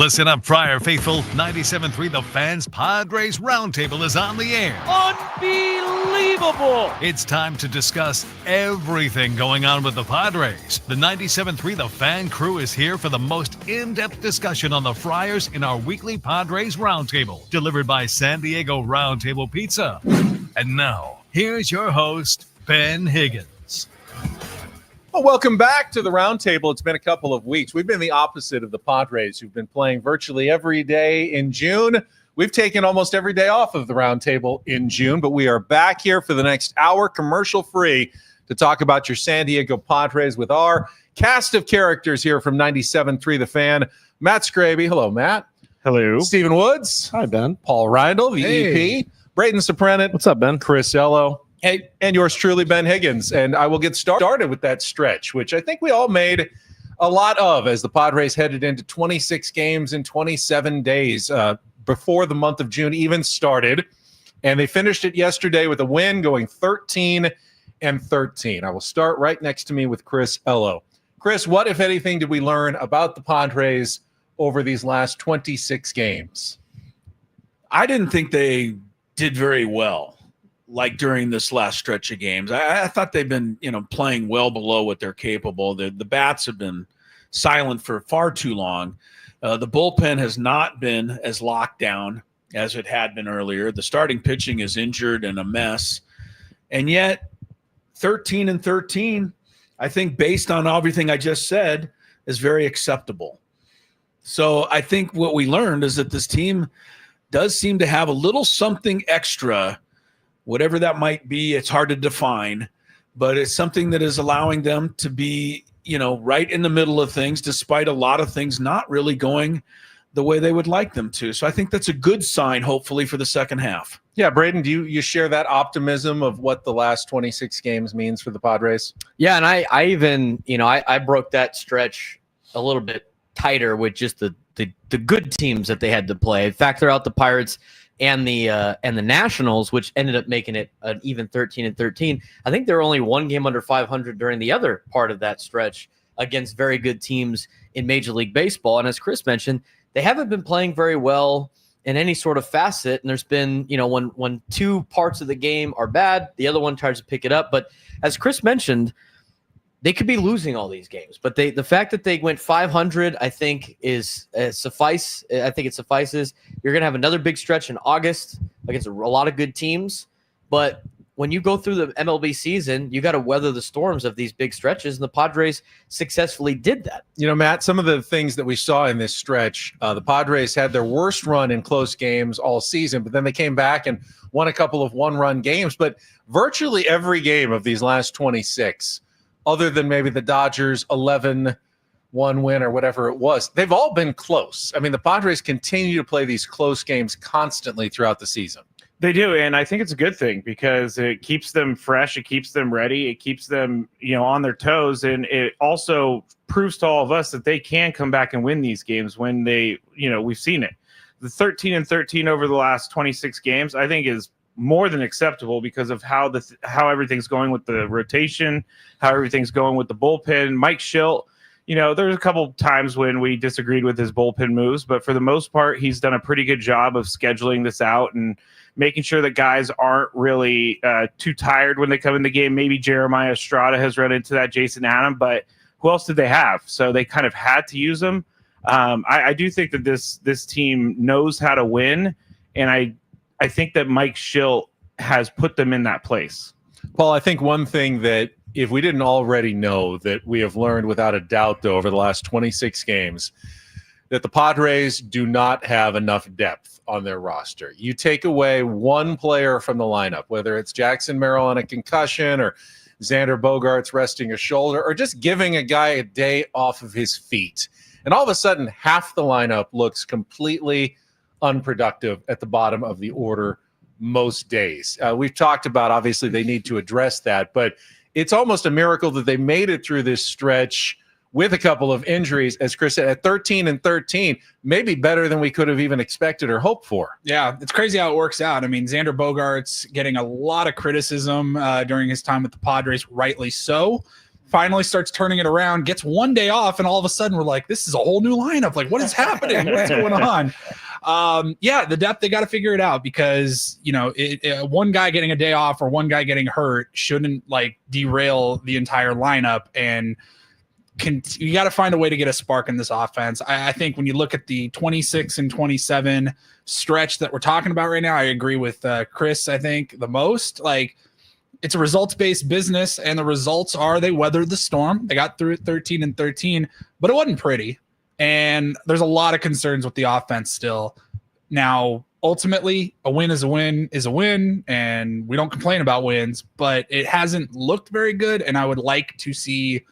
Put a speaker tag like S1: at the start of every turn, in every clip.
S1: Listen up, Friar Faithful. 97.3 The Fan's Padres Roundtable is on the air.
S2: Unbelievable!
S1: It's time to discuss everything going on with the Padres. The 97.3 The Fan crew is here for the most in-depth discussion on the Friars in our weekly Padres Roundtable, delivered by San Diego Roundtable Pizza. And now, here's your host, Ben Higgins.
S3: Well, welcome back to the Roundtable. It's been a couple of weeks. We've been the opposite of the Padres, who've been playing virtually every day in June. We've taken almost every day off of the Roundtable in June, but we are back here for the next hour, commercial-free, to talk about your San Diego Padres with our cast of characters here from 97.3 The Fan. Matt Scraby. Hello, Matt.
S4: Hello.
S3: Stephen Woods.
S4: Hi, Ben.
S3: Paul Reindl, the EP. Braden Sopranit.
S4: What's up, Ben?
S3: Chris Ello.
S5: Hey,
S3: and yours truly, Ben Higgins. And I will get started with that stretch, which I think we all made a lot of as the Padres headed into 26 games in 27 days before the month of June even started. And they finished it yesterday with a win, going 13-13. I will start right next to me with Chris Ello. Chris, what, if anything, did we learn about the Padres over these last 26 games?
S5: I didn't think they did very well. Like during this last stretch of games, I thought they've been, playing well below what they're capable. The bats have been silent for far too long. The bullpen has not been as locked down as it had been earlier. The starting pitching is injured and a mess. And yet 13-13, I think based on everything I just said, is very acceptable. So I think what we learned is that this team does seem to have a little something extra. Whatever that might be, it's hard to define, but it's something that is allowing them to be, right in the middle of things, despite a lot of things not really going the way they would like them to. So I think that's a good sign, hopefully, for the second half.
S3: Yeah, Braden, do you share that optimism of what the last 26 games means for the Padres?
S2: Yeah, and I even, I broke that stretch a little bit tighter with just the good teams that they had to play. In fact, they're out the Pirates and the Nationals, which ended up making it an even 13-13. I think they were only one game under 500 during the other part of that stretch against very good teams in Major League Baseball. And as Chris mentioned, they haven't been playing very well in any sort of facet. And there's been, when two parts of the game are bad, the other one tries to pick it up. But as Chris mentioned, they could be losing all these games, but the fact that they went 500, I think, is suffice. I think it suffices. You're going to have another big stretch in August against a lot of good teams, but when you go through the MLB season, you got to weather the storms of these big stretches, and the Padres successfully did that.
S3: Matt, some of the things that we saw in this stretch, the Padres had their worst run in close games all season, but then they came back and won a couple of one-run games. But virtually every game of these last 26, other than maybe the Dodgers 11-1 win or whatever it was, they've all been close. I mean, the Padres continue to play these close games constantly throughout the season.
S4: They do, and I think it's a good thing because it keeps them fresh, it keeps them ready, it keeps them, on their toes, and it also proves to all of us that they can come back and win these games when they, we've seen it. The 13-13 over the last 26 games, I think, is more than acceptable because of how everything's going with the rotation, how everything's going with the bullpen. Mike Shildt, there's a couple times when we disagreed with his bullpen moves, but for the most part, he's done a pretty good job of scheduling this out and making sure that guys aren't really too tired when they come in the game. Maybe Jeremiah Estrada has run into that, Jason Adam, but who else did they have? So they kind of had to use them. I do think that this team knows how to win, and I think that Mike Shildt has put them in that place.
S3: Paul, I think one thing that if we didn't already know that we have learned without a doubt, though, over the last 26 games, that the Padres do not have enough depth on their roster. You take away one player from the lineup, whether it's Jackson Merrill on a concussion or Xander Bogaerts resting a shoulder or just giving a guy a day off of his feet. And all of a sudden, half the lineup looks completely unproductive at the bottom of the order most days. We've talked about, obviously, they need to address that, but it's almost a miracle that they made it through this stretch with a couple of injuries, as Chris said, at 13-13, maybe better than we could have even expected or hoped for.
S6: Yeah, it's crazy how it works out. I mean, Xander Bogaerts getting a lot of criticism during his time with the Padres, rightly so, finally starts turning it around, gets one day off, and all of a sudden we're like, this is a whole new lineup. Like, what is happening? What's going on? The depth, they got to figure it out because, one guy getting a day off or one guy getting hurt shouldn't like derail the entire lineup. And you got to find a way to get a spark in this offense. I think when you look at the 26 and 27 stretch that we're talking about right now, I agree with Chris, I think the most. Like, it's a results-based business, and the results are they weathered the storm. They got through it 13-13, but it wasn't pretty. And there's a lot of concerns with the offense still. Now, ultimately, a win is a win is a win, and we don't complain about wins, but it hasn't looked very good, and I would like to see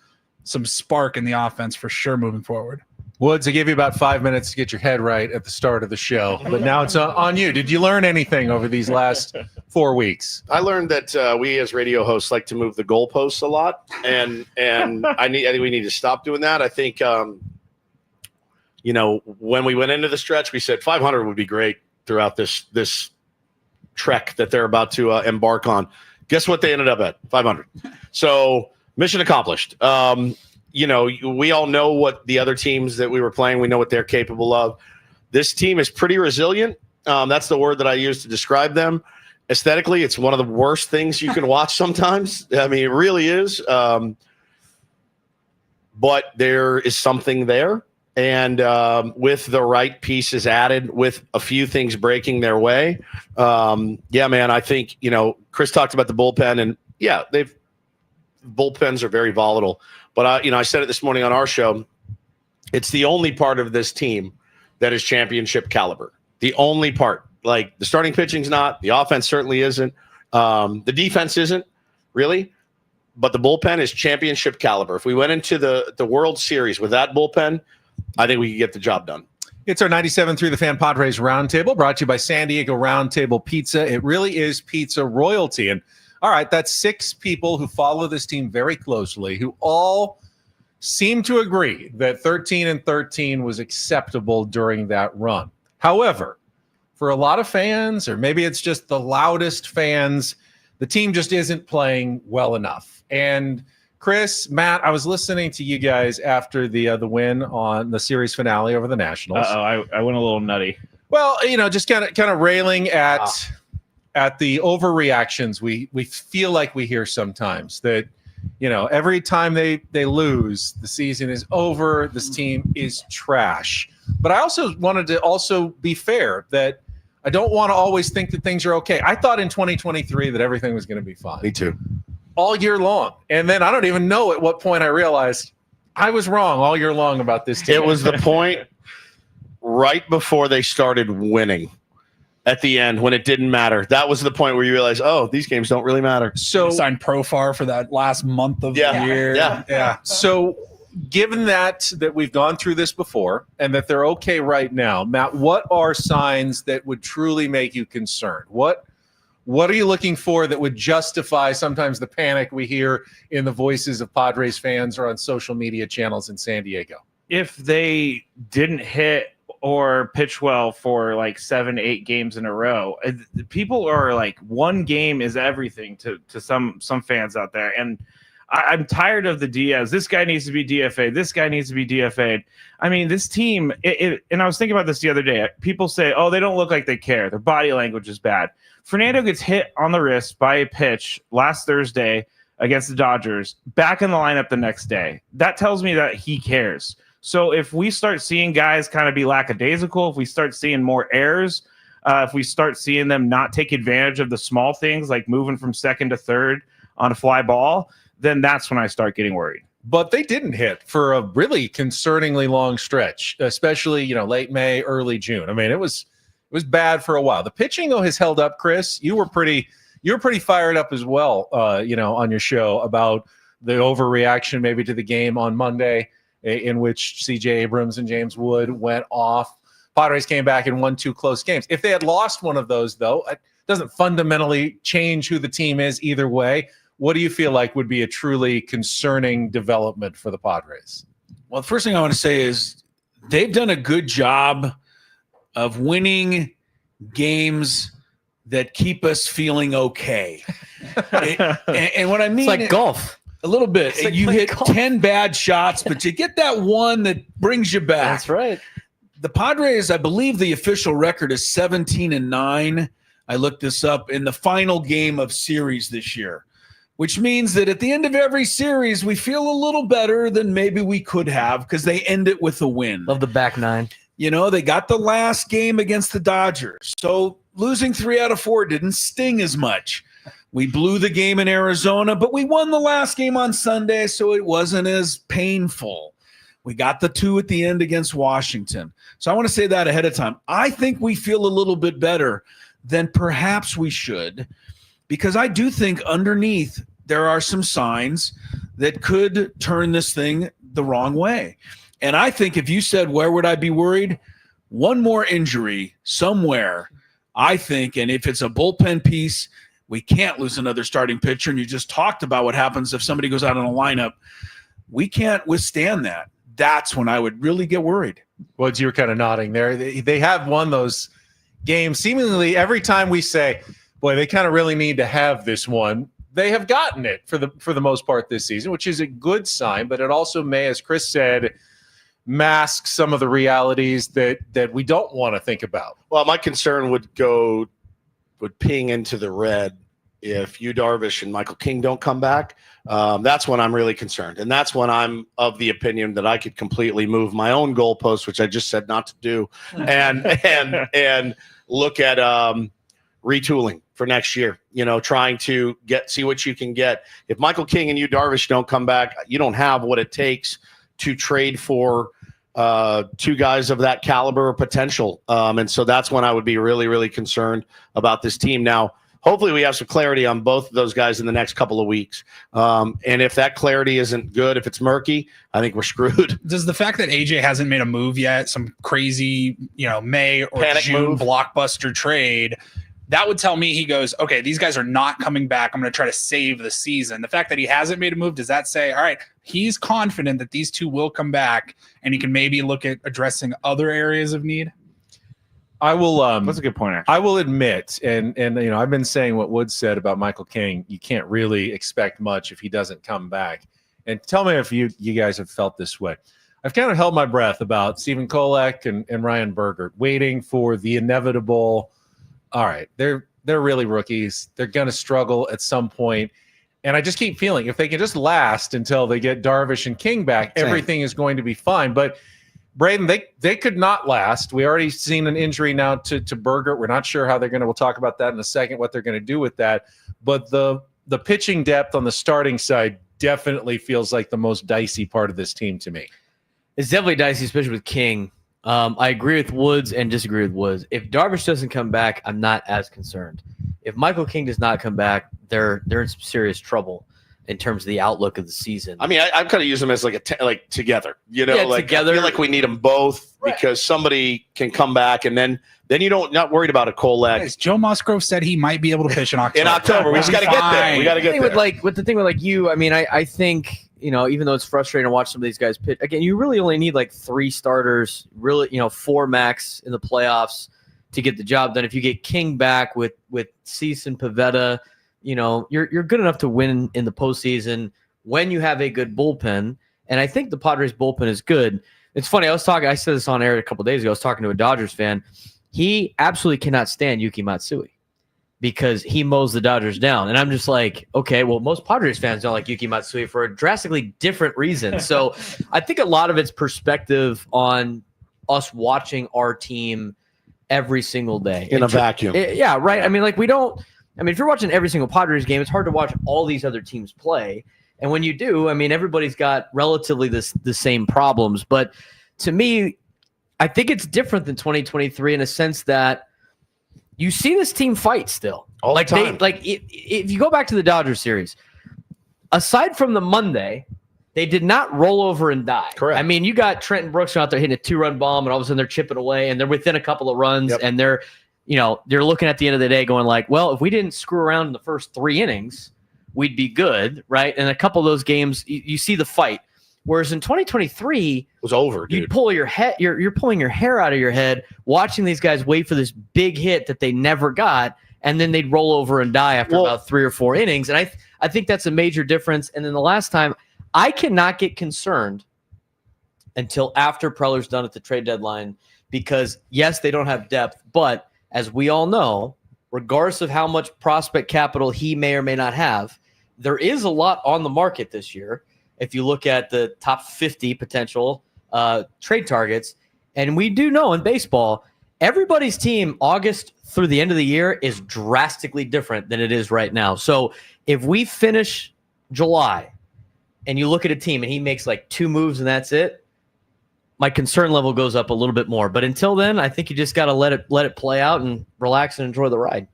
S6: some spark in the offense for sure moving forward.
S3: Woods, I gave you about 5 minutes to get your head right at the start of the show, but now it's on you. Did you learn anything over these last 4 weeks?
S7: I learned that we as radio hosts like to move the goalposts a lot, and I think we need to stop doing that. I think when we went into the stretch, we said 500 would be great throughout this trek that they're about to embark on. Guess what they ended up at? 500. So mission accomplished. We all know what the other teams that we were playing, we know what they're capable of. This team is pretty resilient. That's the word that I use to describe them. Aesthetically, it's one of the worst things you can watch sometimes. I mean, it really is. But there is something there. And with the right pieces added, with a few things breaking their way, I think, Chris talked about the bullpen, and bullpens are very volatile. But I said it this morning on our show. It's the only part of this team that is championship caliber. The only part. Like, the starting pitching's not. The offense certainly isn't. The defense isn't, really. But the bullpen is championship caliber. If we went into the World Series with that bullpen, I think we could get the job done.
S3: It's our 97.3 The Fan Padres Roundtable, brought to you by San Diego Roundtable Pizza. It really is pizza royalty. And all right, that's 6 people who follow this team very closely, who all seem to agree that 13-13 was acceptable during that run. However, for a lot of fans, or maybe it's just the loudest fans, the team just isn't playing well enough. And Chris, Matt, I was listening to you guys after the win on the series finale over the Nationals.
S4: I went a little nutty.
S3: Well, just kind of railing at the overreactions we feel like we hear sometimes, that every time they lose, the season is over, this team is trash. But I also wanted to be fair, that I don't want to always think that things are okay. I thought in 2023 that everything was going to be fine.
S7: Me too.
S3: All year long. And then I don't even know at what point I realized I was wrong all year long about this team.
S7: It was the point right before they started winning. At the end, when it didn't matter, that was the point where you realize, these games don't really matter.
S6: So signed Profar for that last month of the year.
S3: Yeah. So given that we've gone through this before and that they're okay right now, Matt, what are signs that would truly make you concerned? What are you looking for that would justify sometimes the panic we hear in the voices of Padres fans or on social media channels in San Diego? If
S4: they didn't hit or pitch well for like 7-8 games in a row, people are like, one game is everything to some fans out there. And I'm tired of the Diaz. This guy needs to be DFA'd. This guy needs to be DFA'd. I mean, this team, and I was thinking about this the other day. People say, they don't look like they care. Their body language is bad. Fernando gets hit on the wrist by a pitch last Thursday against the Dodgers, back in the lineup the next day. That tells me that he cares. So if we start seeing guys kind of be lackadaisical, if we start seeing more errors, if we start seeing them not take advantage of the small things like moving from second to third on a fly ball, then that's when I start getting worried.
S3: But they didn't hit for a really concerningly long stretch, especially, late May, early June. I mean, it was bad for a while. The pitching, though, has held up. Chris, you were pretty fired up as well, on your show about the overreaction maybe to the game on Monday, in which C.J. Abrams and James Wood went off. Padres came back and won 2 close games. If they had lost one of those, though, it doesn't fundamentally change who the team is either way. What do you feel like would be a truly concerning development for the Padres?
S5: Well, the first thing I want to say is they've done a good job of winning games that keep us feeling okay. And what I mean,
S2: it's like golf.
S5: A little bit.
S2: It's like
S5: You
S2: playing
S5: hit
S2: golf.
S5: 10 bad shots, but you get that one that brings you back.
S2: That's right.
S5: The Padres, I believe the official record is 17-9. I looked this up in the final game of series this year, which means that at the end of every series, we feel a little better than maybe we could have because they end it with a win.
S2: Love the back nine.
S5: You know, they got the last game against the Dodgers. So losing 3 out of 4 didn't sting as much. We blew the game in Arizona, but we won the last game on Sunday, so it wasn't as painful. We got the 2 at the end against Washington. So I want to say that ahead of time. I think we feel a little bit better than perhaps we should, because I do think underneath there are some signs that could turn this thing the wrong way. And I think if you said, where would I be worried? One more injury somewhere, I think, and if it's a bullpen piece, we can't lose another starting pitcher. And you just talked about what happens if somebody goes out in a lineup. We can't withstand that. That's when I would really get worried.
S3: Well, you were kind of nodding there. They have won those games seemingly every time we say, boy, they kind of really need to have this one. They have gotten it for the most part this season, which is a good sign, but it also may, as Chris said, mask some of the realities that we don't want to think about.
S7: Well, my concern would ping into the red if Yu Darvish and Michael King don't come back. That's when I'm really concerned. And that's when I'm of the opinion that I could completely move my own goalpost, which I just said not to do, and look at retooling for next year, trying to see what you can get. If Michael King and Yu Darvish don't come back, you don't have what it takes to trade for 2 guys of that caliber or potential. And so that's when I would be really, really concerned about this team. Now, hopefully we have some clarity on both of those guys in the next couple of weeks. And if that clarity isn't good, if it's murky, I think we're screwed.
S6: Does the fact that AJ hasn't made a move yet, some crazy, May or
S7: Panic
S6: June
S7: move.
S6: blockbuster trade, that would tell me he goes, okay, these guys are not coming back. I'm going to try to save the season. The fact that he hasn't made a move, does that say, all right, he's confident that these 2 will come back and he can maybe look at addressing other areas of need?
S3: I will.
S4: That's a good point, actually.
S3: I will admit, and I've been saying what Woods said about Michael King. You can't really expect much if he doesn't come back. And tell me if you guys have felt this way. I've kind of held my breath about Stephen Kolek and Ryan Bergert, waiting for the inevitable. All right, they're really rookies. They're going to struggle at some point. And I just keep feeling if they can just last until they get Darvish and King back, everything is going to be fine. But Braden, they could not last. We already seen an injury now to Bergert. We're not sure how they're going to. We'll talk about that in a second, what they're going to do with that. But the pitching depth on the starting side definitely feels like the most dicey part of this team to me.
S2: It's definitely dicey, especially with King. I agree with Woods and disagree with Woods. If Darvish doesn't come back, I'm not as concerned. If Michael King does not come back, they're in some serious trouble in terms of the outlook of the season.
S7: I mean, I'm kind of use them as like together,
S2: together.
S7: I feel like we need them both because somebody can come back and then you not worried about a Kolek.
S6: Guys, Joe Musgrove said he might be able to pitch in October.
S7: In October, we just got to get there. We got to get there.
S2: With the thing with you, I mean, I think, even though it's frustrating to watch some of these guys pitch, again, you really only need 3 starters, really, 4 max in the playoffs to get the job done. If you get King back with Cease and Pivetta, you're good enough to win in the postseason when you have a good bullpen. And I think the Padres bullpen is good. It's funny. I said this on air a couple of days ago. I was talking to a Dodgers fan. He absolutely cannot stand Yuki Matsui because he mows the Dodgers down. And I'm just like, okay, well, most Padres fans don't like Yuki Matsui for a drastically different reason. So I think a lot of it's perspective on us watching our team every single day.
S7: In a vacuum.
S2: Yeah, right. I mean, if you're watching every single Padres game, it's hard to watch all these other teams play. And when you do, I mean, everybody's got relatively the same problems. But to me, I think it's different than 2023 in a sense that you see this team fight still.
S7: All the time.
S2: If you go back to the Dodgers series, aside from the Monday, they did not roll over and die.
S7: Correct.
S2: I mean, you got Trenton Brooks out there hitting a 2-run bomb, and all of a sudden they're chipping away, and they're within a couple of runs, and they're looking at the end of the day going well, if we didn't screw around in the first 3 innings, we'd be good, right? And a couple of those games, you see the fight. Whereas in 2023,
S7: it was over, dude.
S2: You'd pull your head, you're pulling your hair out of your head watching these guys wait for this big hit that they never got, and then they'd roll over and die after about 3 or 4 innings. And I think that's a major difference. And then the last time, I cannot get concerned until after Preller's done at the trade deadline because, yes, they don't have depth, but as we all know, regardless of how much prospect capital he may or may not have, there is a lot on the market this year. If you look at the top 50 potential trade targets, and we do know in baseball, everybody's team August through the end of the year is drastically different than it is right now. So if we finish July and you look at a team and he makes like 2 moves and that's it, my concern level goes up a little bit more. But until then, I think you just got to let it play out and relax and enjoy the ride.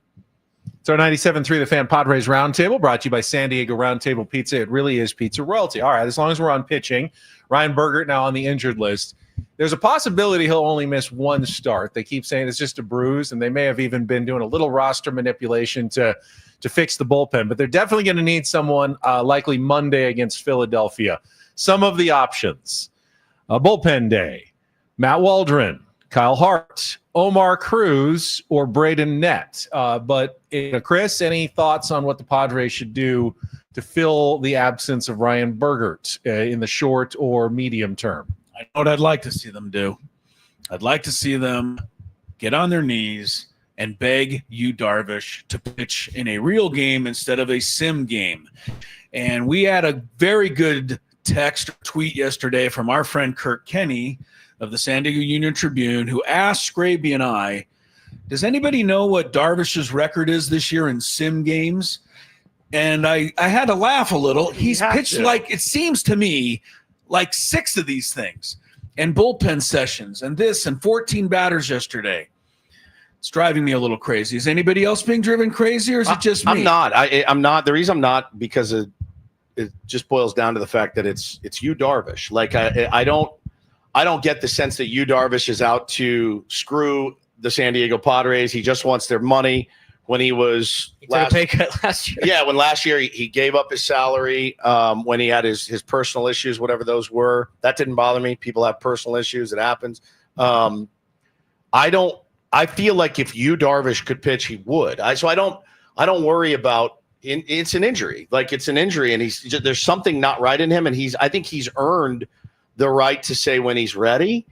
S3: It's our 97.3 The Fan Padres Roundtable, brought to you by San Diego Roundtable Pizza. It really is pizza royalty. All right, as long as we're on pitching, Ryan Bergert now on the injured list. There's a possibility he'll only miss 1 start. They keep saying it's just a bruise, and they may have even been doing a little roster manipulation to fix the bullpen. But they're definitely going to need someone likely Monday against Philadelphia. Some of the options. Bullpen day, Matt Waldron, Kyle Hart, Omar Cruz, or Braden Nett. But Chris, any thoughts on what the Padres should do to fill the absence of Ryan Bergert in the short or medium term?
S5: I know what I'd like to see them do. I'd like to see them get on their knees and beg Yu Darvish to pitch in a real game instead of a sim game. And we had a very good text or tweet yesterday from our friend Kirk Kenny of the San Diego Union-Tribune, who asked Scraby and I, does anybody know what Darvish's record is this year in sim games? And I had to laugh a little. He's pitched like, it seems to me, like 6 of these things, and bullpen sessions, and this, and 14 batters yesterday. It's driving me a little crazy. Is anybody else being driven crazy, or is it just me?
S7: I'm not. I'm not. The reason I'm not, because it just boils down to the fact that it's Yu Darvish. Like I don't get the sense that Yu Darvish is out to screw the San Diego Padres. He just wants their money. When he was
S2: took a pay cut last year.
S7: Yeah, when last year he gave up his salary when he had his personal issues, whatever those were. That didn't bother me. People have personal issues. It happens. I feel like if Yu Darvish could pitch, he would. I don't worry about. It's an injury. Like, it's an injury, and there's something not right in him, and I think he's earned the right to say when he's ready.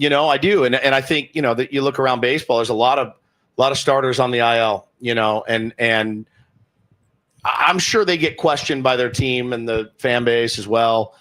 S7: I do, and I think that you look around baseball. There's a lot of starters on the IL. And I'm sure they get questioned by their team and the fan base as well.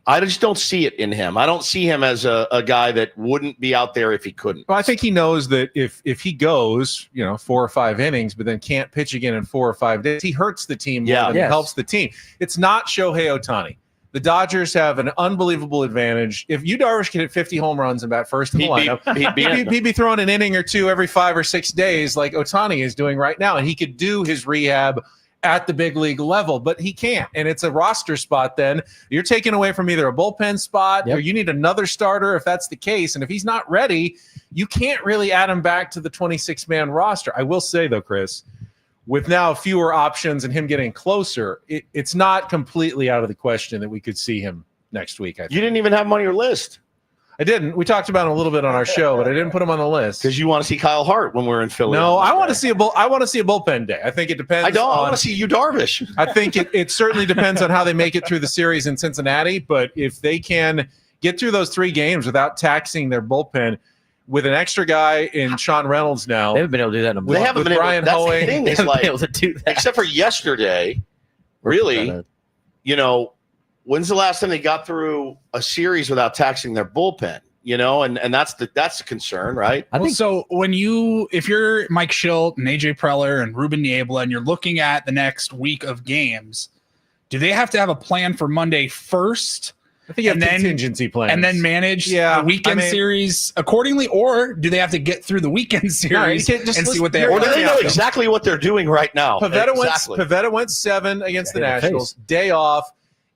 S7: I just don't see it in him. I don't see him as a guy that wouldn't be out there if he couldn't.
S3: Well, I think he knows that if he goes, 4 or 5 innings, but then can't pitch again in 4 or 5 days, he hurts the team more than he helps the team. It's not Shohei Ohtani. The Dodgers have an unbelievable advantage. If Yu Darvish could hit 50 home runs and bat first in the lineup, he'd be throwing an inning or 2 every 5 or 6 days like Ohtani is doing right now, and he could do his rehab at the big league level, but he can't. And it's a roster spot then. You're taking away from either a bullpen spot or you need another starter if that's the case. And if he's not ready, you can't really add him back to the 26-man roster. I will say, though, Chris, with now fewer options and him getting closer, it's not completely out of the question that we could see him next week. You
S7: didn't even have him on your list.
S3: I didn't. We talked about him a little bit on our show, but I didn't put him on the list
S7: because you want to see Kyle Hart when we're in Philly.
S3: No, I want to see a bullpen day. I think it depends.
S7: I want to see Yu Darvish.
S3: I think it certainly depends on how they make it through the series in Cincinnati. But if they can get through those 3 games without taxing their bullpen with an extra guy in Sean Reynolds now,
S2: they haven't been able to do that.
S7: They haven't been
S3: Brian
S7: able.
S3: Hoeing.
S7: That's the thing. Is like,
S2: able to do that.
S7: Except for yesterday, really. When's the last time they got through a series without taxing their bullpen? And that's the concern, right?
S6: I think so. If you're Mike Shildt and AJ Preller and Ruben Niebla, and you're looking at the next week of games, do they have to have a plan for Monday first?
S3: I think you have contingency plans.
S6: And then manage the weekend series accordingly, or do they have to get through the weekend series and see what they have?
S7: Or do they know exactly what they're doing right now?
S3: Pavetta went 7 against the Nationals. Day off.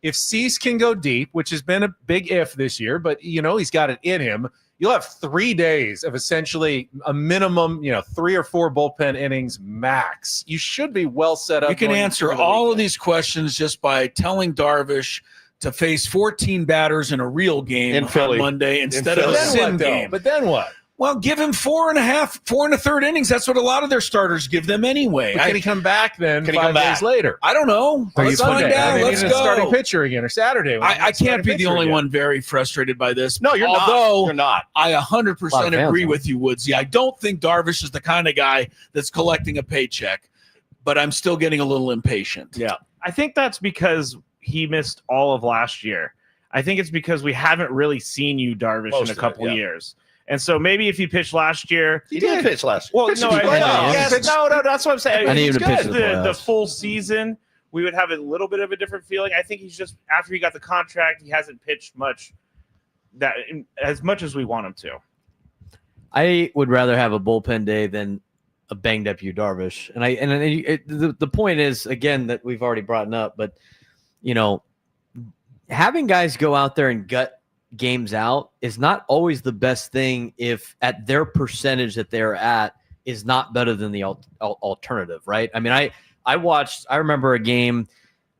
S3: If Cease can go deep, which has been a big if this year, but he's got it in him, you'll have 3 days of essentially a minimum, 3 or 4 bullpen innings max. You should be well set up.
S5: You can answer all of these questions just by telling Darvish to face 14 batters in a real game on Monday instead of a sim game.
S3: But then what?
S5: Well, give him 4.5, 4 1/3 innings. That's what a lot of their starters give them anyway.
S3: Can he come back then?
S7: Can he
S3: 5
S7: come back?
S3: days later?
S5: I don't know. Let's find out.
S3: Maybe
S5: Let's
S3: he's a starting
S5: go.
S3: pitcher again, or Saturday.
S5: I can't be the only one very frustrated by this.
S7: No, you're not.
S5: Although
S7: You're not.
S5: I
S2: A lot
S5: 100%
S2: of fans
S5: agree
S2: are.
S5: with you, Woodsy. I don't think Darvish is the kind of guy that's collecting a paycheck, but I'm still getting a little impatient.
S7: Yeah.
S4: I think that's because he missed all of last year. I think it's because we haven't really seen you, Darvish,
S7: Most
S4: in a
S7: of it,
S4: couple
S7: yeah.
S4: years. And so maybe if he pitched last year,
S7: He did pitch last.
S4: well,
S3: Pitched
S4: no,
S3: in the playoffs.
S4: yes, no, that's what I'm saying.
S2: I need him to pitch in the
S4: the
S2: playoffs.
S4: full season, we would have a little bit of a different feeling. I think he's just after he got the contract, he hasn't pitched much as much as we want him to.
S2: I would rather have a bullpen day than a banged up Yu Darvish. And the point is, again, that we've already brought up, but having guys go out there and gut games out is not always the best thing if at their percentage that they're at is not better than the alternative, right? I mean, I remember a game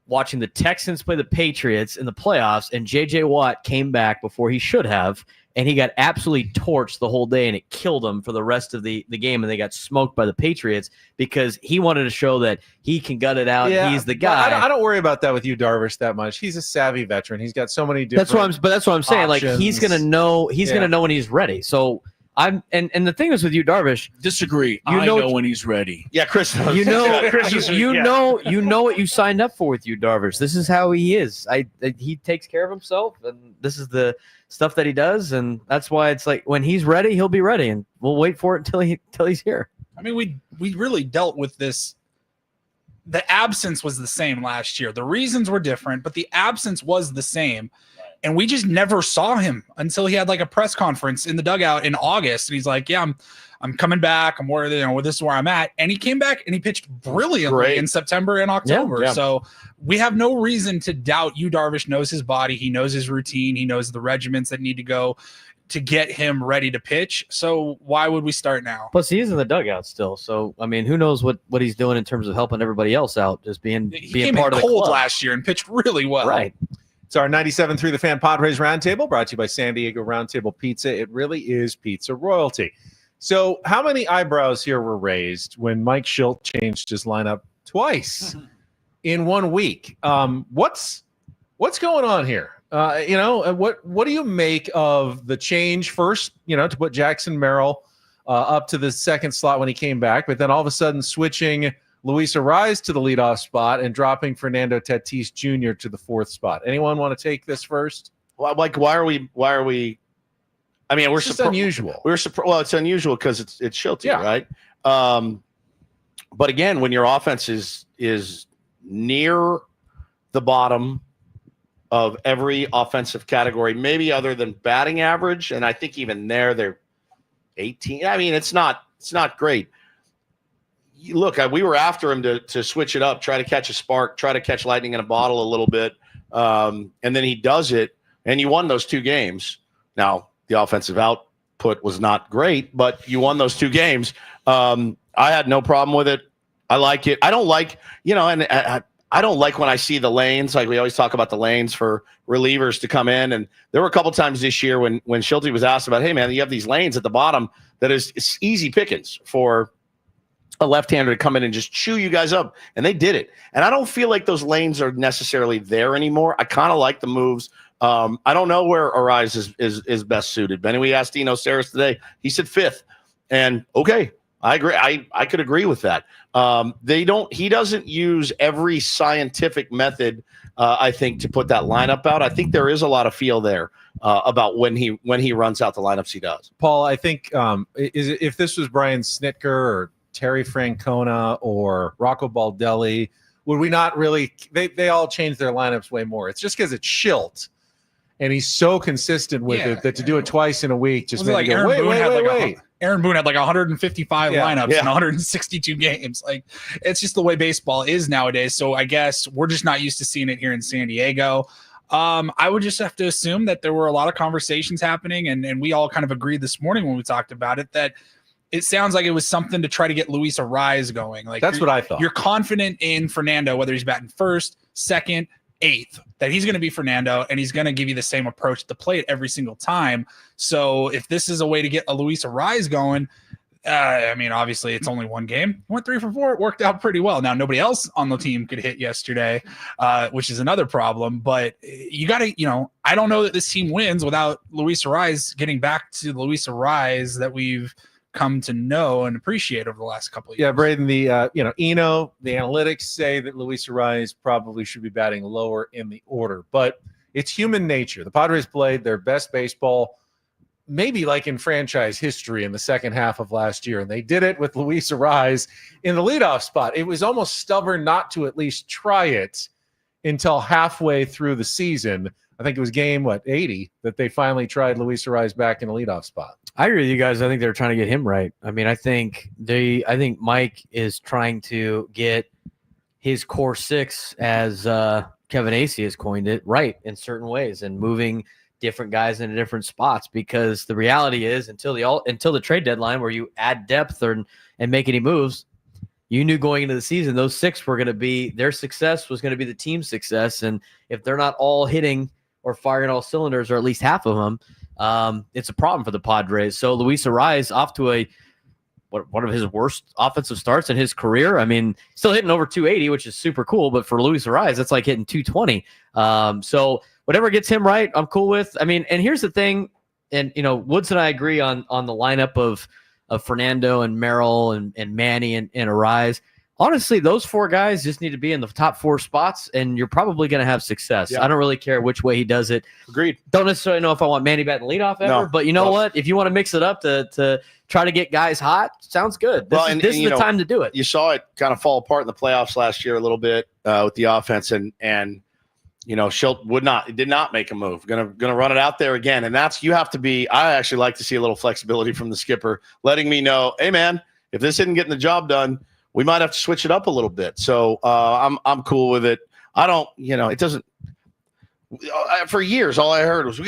S2: watching the Texans play the Patriots in the playoffs, and J.J. Watt came back before he should have, and he got absolutely torched the whole day, and it killed him for the rest of the game, and they got smoked by the Patriots because he wanted to show that he can gut it out.
S3: Yeah,
S2: He's the
S3: but
S2: guy.
S3: I don't worry about that with you, Darvish, that much. He's a savvy veteran. He's got so many different.
S2: That's what I'm saying. Like he's
S3: options.
S2: gonna know. He's
S3: Yeah.
S2: gonna know when he's ready. So and the thing is with you, Darvish,
S5: Disagree.
S2: You
S5: I
S2: know-
S5: know when he's ready.
S7: Yeah, Chris.
S2: you know,
S4: Chris is- yeah.
S2: you know what you signed up for with you, Darvish. This is how he is. He takes care of himself, and this is the stuff that he does, and that's why it's like when he's ready, he'll be ready, and we'll wait for it until he's here.
S6: I mean, we really dealt with this. The absence was the same last year. The reasons were different, but the absence was the same. And we just never saw him until he had like a press conference in the dugout in August. And he's like, yeah, I'm coming back. I'm where, this is where I'm at. And he came back and he pitched brilliantly
S7: Great.
S6: in September and October.
S7: Yeah.
S6: So we have no reason to doubt Yu Darvish knows his body. He knows his routine. He knows the regimens that need to go to get him ready to pitch. So why would we start now?
S2: Plus, he is in the dugout still. So I mean, who knows what he's doing in terms of helping everybody else out, just being
S6: He came
S2: part
S6: in
S2: of the
S6: cold
S2: club.
S6: last year and pitched really well.
S2: Right.
S3: It's our 97.3 The Fan Padres Roundtable, brought to you by San Diego Roundtable Pizza. It really is pizza royalty. So how many eyebrows here were raised when Mike Shildt changed his lineup twice in 1 week? What's going on here? What do you make of the change first, to put Jackson Merrill up to the second slot when he came back, but then all of a sudden switching Luis Arraez to the leadoff spot and dropping Fernando Tatis Jr. to the fourth spot? Anyone want to take this first?
S7: Like, why are we? I mean, we're
S3: It's just unusual.
S7: Well, it's unusual because it's Shildt,
S3: Yeah.
S7: right? But again, when your offense is near the bottom of every offensive category, maybe other than batting average, and I think even there they're 18. I mean, it's not great. Look, we were after him to switch it up, try to catch a spark, try to catch lightning in a bottle a little bit, and then he does it, and you won those 2 games. Now, the offensive output was not great, but you won those 2 games. I had no problem with it. I like it. I don't like, I don't like when I see the lanes. Like we always talk about the lanes for relievers to come in. And there were a couple times this year when Shildt was asked about, hey, man, you have these lanes at the bottom that it's easy pickings for a left-hander to come in and just chew you guys up. And they did it. And I don't feel like those lanes are necessarily there anymore. I kind of like the moves. I don't know where Arraez is best suited. Benny, we asked Dino Saris today. He said 5th. And okay, I agree. I could agree with that. He doesn't use every scientific method, I think, to put that lineup out. I think there is a lot of feel there about when he runs out the lineups he does.
S3: Paul, I think if this was Brian Snitker or Terry Francona or Rocco Baldelli, would we not really they all change their lineups way more? It's just because it's Shildt and he's so consistent with it that to do it twice in a week just
S6: Was
S3: made
S6: it like
S3: me go,
S6: Aaron Boone had
S3: wait.
S6: Aaron Boone had like 155
S3: Yeah.
S6: lineups
S7: Yeah.
S6: in 162 games. Like, it's just the way baseball is nowadays. So I guess we're just not used to seeing it here in San Diego. I would just have to assume that there were a lot of conversations happening, and we all kind of agreed this morning when we talked about it that it sounds like it was something to try to get Luis Arraez going. Like,
S3: That's what I thought.
S6: You're confident in Fernando, whether he's batting first, second, eighth, that he's going to be Fernando and he's going to give you the same approach at the plate every single time. So if this is a way to get a Luis Arraez going, I mean, obviously it's only one game. Went 3 for 4. It worked out pretty well. Now, nobody else on the team could hit yesterday, which is another problem. But you got to, I don't know that this team wins without Luis Arraez getting back to the Luis Arraez that we've come to know and appreciate over the last couple of years.
S3: Yeah, Braden, the Eno, the analytics say that Luis Arraez probably should be batting lower in the order, but it's human nature. The Padres played their best baseball maybe like in franchise history in the second half of last year, and they did it with Luis Arraez in the leadoff spot. It was almost stubborn not to at least try it until halfway through the season. I think it was game 80 that they finally tried Luis Arraez back in the leadoff spot.
S2: I agree with you guys. I think they're trying to get him right. I mean, I think Mike is trying to get his core six, as Kevin Acee has coined it, right in certain ways, and moving different guys into different spots. Because the reality is, until the trade deadline, where you add depth and make any moves, you knew going into the season those six were going to be their success was going to be the team's success. And if they're not all hitting or firing all cylinders, or at least half of them, it's a problem for the Padres. So Luis Arraez off to one of his worst offensive starts in his career. I mean, still hitting over 280, which is super cool. But for Luis Arraez, that's like hitting 220. So whatever gets him right, I'm cool with. I mean, and here's the thing, and Woods and I agree on the lineup of Fernando and Merrill and Manny and Arraez. Honestly, those four guys just need to be in the top four spots, and you're probably going to have success. Yeah. I don't really care which way he does it.
S7: Agreed.
S2: Don't necessarily know if I want Manny batting leadoff ever, but you know what? If you want to mix it up to try to get guys hot, sounds good. This is the time to do it.
S7: You saw it kind of fall apart in the playoffs last year a little bit with the offense, and Shildt did not make a move. Gonna run it out there again, and you have to be. I actually like to see a little flexibility from the skipper, letting me know, hey man, if this isn't getting the job done, we might have to switch it up a little bit. So I'm cool with it. I don't, it doesn't. For years, all I heard was we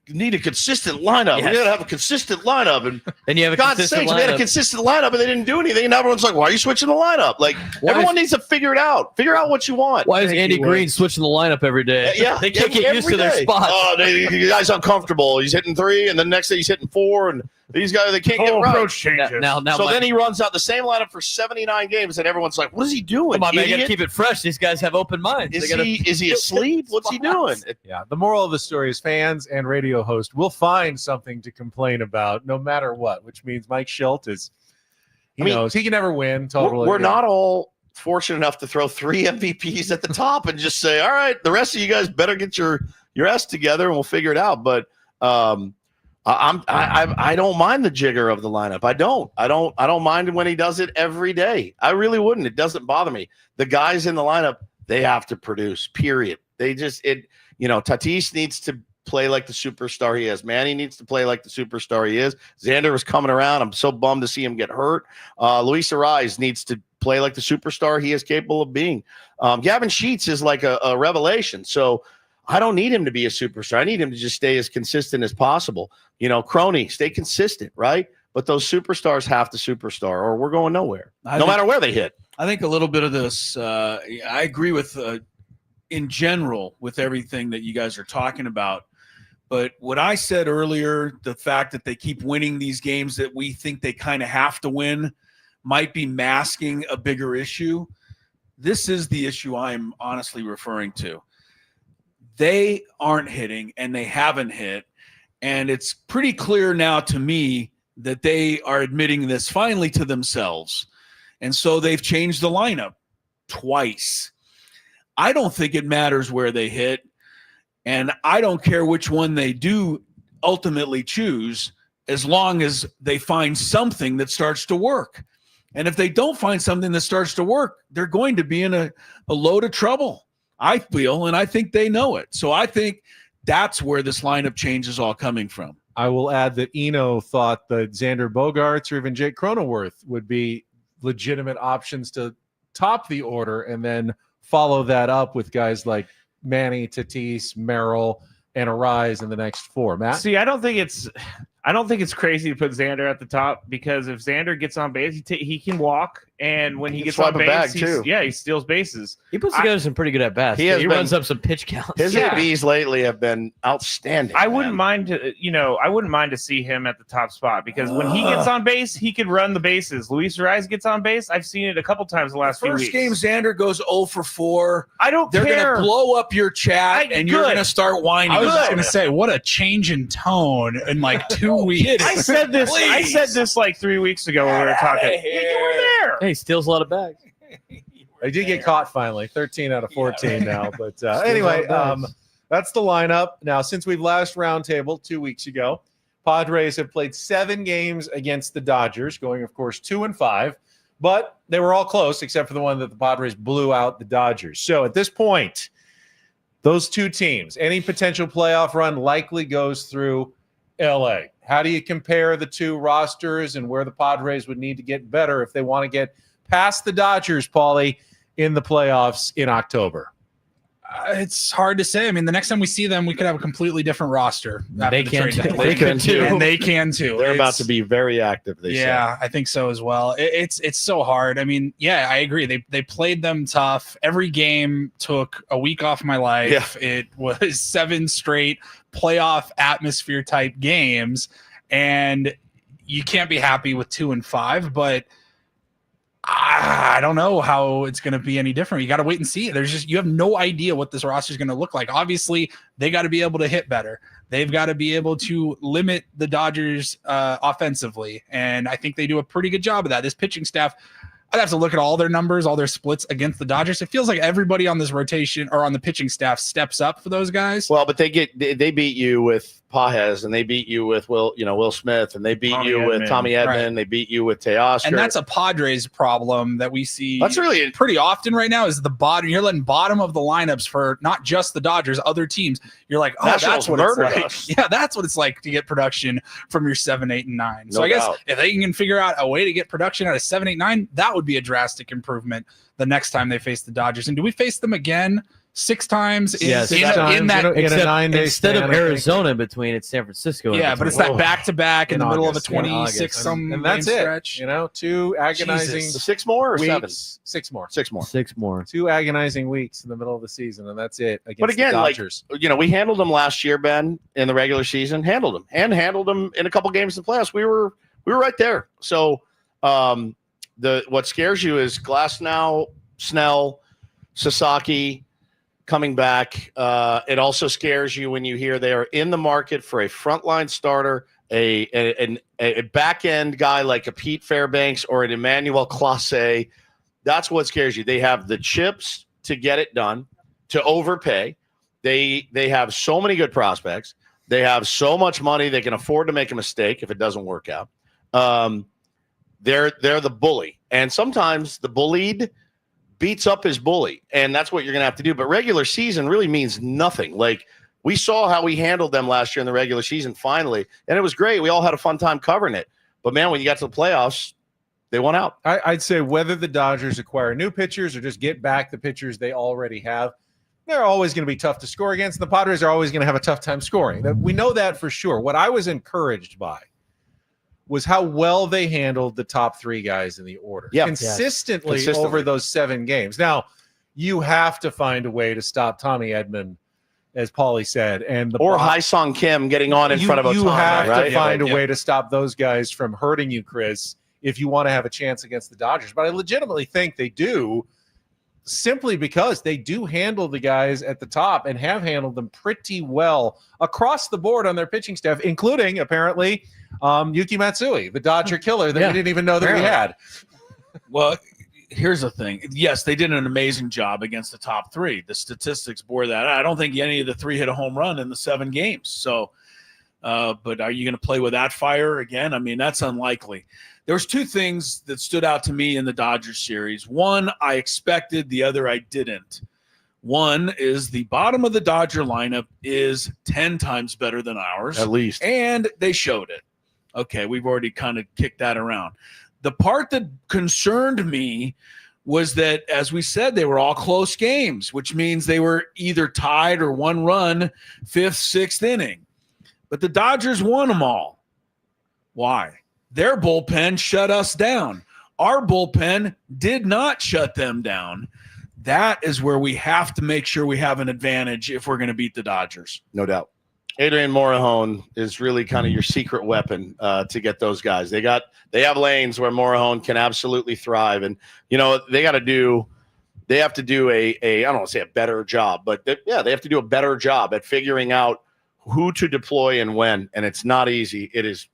S7: need a consistent lineup. Yes. We got to have a consistent lineup, and
S2: you have a consistent lineup.
S7: We had a consistent lineup, and they didn't do anything. And everyone's like, "Why are you switching the lineup?" Like everyone needs to figure it out. Figure out what you want.
S2: Why is Andy Green switching the lineup every day?
S7: Yeah,
S2: they can't get used to their spots.
S7: Oh, the guy's uncomfortable. He's hitting 3, and the next day he's hitting 4, and these guys, they can't get right.
S4: Approach changes.
S2: Now,
S7: so then he runs out the same lineup for 79 games, and everyone's like, "What is he doing?
S2: Come on, man, you got to keep it fresh. These guys have open minds.
S7: Is he asleep? What's he doing?"
S3: Yeah. The moral of the story is fans and radio host will find something to complain about no matter what, which means Mike Shildt knows he can never win. Totally.
S7: We're not all fortunate enough to throw 3 MVPs at the top and just say, "All right, the rest of you guys better get your ass together, and we'll figure it out." But I don't mind the jigger of the lineup. I don't mind when he does it every day. I really wouldn't. It doesn't bother me. The guys in the lineup, they have to produce, period. Tatis needs to play like the superstar he is. Manny needs to play like the superstar he is. Xander was coming around. I'm so bummed to see him get hurt. Luis Arraez needs to play like the superstar he is capable of being. Gavin Sheets is like a revelation. So I don't need him to be a superstar. I need him to just stay as consistent as possible. Crony, stay consistent, right? But those superstars have to superstar, or we're going nowhere, no matter where they hit.
S5: I think a little bit of this, I agree with, in general, with everything that you guys are talking about. But what I said earlier, the fact that they keep winning these games that we think they kind of have to win might be masking a bigger issue. This is the issue I'm honestly referring to. They aren't hitting, and they haven't hit. And it's pretty clear now to me that they are admitting this finally to themselves. And so they've changed the lineup twice. I don't think it matters where they hit, and I don't care which one they do ultimately choose, as long as they find something that starts to work. And if they don't find something that starts to work, they're going to be in a load of trouble, I feel, and I think they know it. So I think that's where this lineup change is all coming from.
S3: I will add that Eno thought that Xander Bogaerts or even Jake Cronenworth would be legitimate options to top the order, and then follow that up with guys like Manny, Tatis, Merrill, and Arraez in the next 4. Matt?
S4: See, I don't think it's crazy to put Xander at the top, because if Xander gets on base, he can walk, And when he gets
S7: swipe
S4: on
S7: a bag,
S4: base,
S7: too.
S4: He steals bases.
S2: He puts together some pretty good at bats.
S7: He has
S2: He
S7: been-
S2: runs up some pitch counts.
S7: His
S4: Yeah.
S7: ABs lately have been outstanding.
S4: I wouldn't
S7: man.
S4: mind to see him at the top spot because when he gets on base, he could run the bases. Luis Ariz gets on base. I've seen it a couple times the last few
S5: First
S4: weeks.
S5: game, Xander goes 0 for 4.
S4: I don't
S5: They're
S4: care.
S5: going to blow up your chat, and you're
S4: good.
S5: going to start whining.
S6: I was just
S5: about
S6: going to
S5: it.
S6: say, what a change in tone in like 2 weeks.
S4: I said this. I
S5: Please.
S4: said this like 3 weeks ago when we were talking.
S5: Outta
S4: Yeah, you
S5: here.
S4: were there.
S2: Hey, he steals a lot of bags.
S3: I did get caught finally, 13 out of 14 now. But anyway, that's the lineup. Now, since we've last roundtable 2 weeks ago, Padres have played 7 games against the Dodgers, going, of course, 2-5. But they were all close, except for the one that the Padres blew out the Dodgers. So at this point, those two teams, any potential playoff run likely goes through LA. How do you compare the two rosters and where the Padres would need to get better if they want to get past the Dodgers, Paulie, in the playoffs in October?
S6: It's hard to say. I mean, the next time we see them, we could have a completely different roster. after
S2: They
S6: the
S2: can
S6: trade
S2: too.
S6: deadline.
S7: They can too.
S6: And they can too.
S7: They're about
S6: It's-
S7: to be very active. They
S6: Yeah, I think so as well. It's so hard. I mean, yeah, I agree. They played them tough. Every game took a week off my life.
S7: Yeah.
S6: It was 7 straight playoff atmosphere type games, and you can't be happy with 2-5. But I don't know how it's going to be any different. You got to wait and see. You have no idea what this roster is going to look like. Obviously, they got to be able to hit better. They've got to be able to limit the Dodgers offensively, and I think they do a pretty good job of that. This pitching staff, I'd have to look at all their numbers, all their splits against the Dodgers. It feels like everybody on this rotation or on the pitching staff steps up for those guys.
S7: Well, but they beat you with Pajes, and they beat you with Will Smith, and they beat
S4: Tommy
S7: you with
S4: Edman.
S7: Tommy Edman.
S6: Right.
S7: They beat you with Teoscar.
S6: And that's a Padres problem that we see
S7: That's really
S6: pretty often right now is the bottom. You're letting bottom of the lineups for not just the Dodgers, other teams. You're like, oh,
S7: Nationals
S6: that's what it's
S7: murdered
S6: like.
S7: us.
S6: Yeah, that's what it's like to get production from your 7, 8, and 9. So
S7: No
S6: I guess
S7: doubt.
S6: if they can figure out a way to get production out of 7, 8, 9, that would be a drastic improvement the next time they face the Dodgers. And do we face them again 6 times in,
S2: Yes,
S6: in,
S3: 6 times
S6: in that?
S3: in a
S2: Except
S3: 9-day
S2: instead
S3: span,
S2: of
S3: I think.
S2: Arizona between, it's San Francisco. in
S6: Yeah, but it's
S2: between.
S6: that back-to-back in the middle
S3: August,
S6: of a
S3: in August.
S6: 26 some
S3: and that's
S6: game
S3: it.
S6: stretch.
S3: 2 agonizing
S6: Jesus.
S7: 6 more or 7?
S3: weeks. 6 more.
S7: 6 more.
S2: 6 more.
S3: 2 agonizing weeks in the middle of the season, and that's it against
S7: But again,
S3: the
S7: like,
S3: Dodgers.
S7: we handled them last year, Ben, in the regular season. Handled them in a couple games in the playoffs. We were right there. So what scares you is Glasnow, Snell, Sasaki coming back. It also scares you when you hear they are in the market for a frontline starter, a back end guy like a Pete Fairbanks or an Emmanuel Clase. That's what scares you. They have the chips to get it done, to overpay. They have so many good prospects. They have so much money they can afford to make a mistake if it doesn't work out. They're the bully, and sometimes the bullied beats up his bully, and that's what you're going to have to do. But regular season really means nothing. Like, we saw how we handled them last year in the regular season finally, and it was great. We all had a fun time covering it. But, man, when you got to the playoffs, they won out.
S3: I'd say whether the Dodgers acquire new pitchers or just get back the pitchers they already have, they're always going to be tough to score against. The Padres are always going to have a tough time scoring. We know that for sure. What I was encouraged by was how well they handled the top 3 guys in the order.
S7: Yeah.
S3: Consistently over those 7 games. Now, you have to find a way to stop Tommy Edman, as Paulie said, and
S7: Or Hai-Sung Kim getting on in front of Otani.
S3: You have
S7: right?
S3: to find a way to stop those guys from hurting you, Chris, if you want to have a chance against the Dodgers. But I legitimately think they do, simply because they do handle the guys at the top and have handled them pretty well across the board on their pitching staff, including apparently Yuki Matsui, the Dodger killer that we didn't even know that we had.
S5: Well, here's the thing. Yes, they did an amazing job against the top 3. The statistics bore that out. I don't think any of the 3 hit a home run in the 7 games. So, but are you going to play with that fire again? I mean, that's unlikely. There's 2 things that stood out to me in the Dodgers series. One, I expected. The other, I didn't. One is the bottom of the Dodger lineup is 10 times better than ours.
S7: At least.
S5: And they showed it. Okay, we've already kind of kicked that around. The part that concerned me was that, as we said, they were all close games, which means they were either tied or 1 run, 5th, 6th inning. But the Dodgers won them all. Why? Their bullpen shut us down. Our bullpen did not shut them down. That is where we have to make sure we have an advantage if we're going to beat the Dodgers.
S7: No doubt. Adrian Morejon is really kind of your secret weapon to get those guys. They have lanes where Morejon can absolutely thrive, and they have to do a I don't want to say a better job, but they have to do a better job at figuring out who to deploy and when, and it's not easy. It is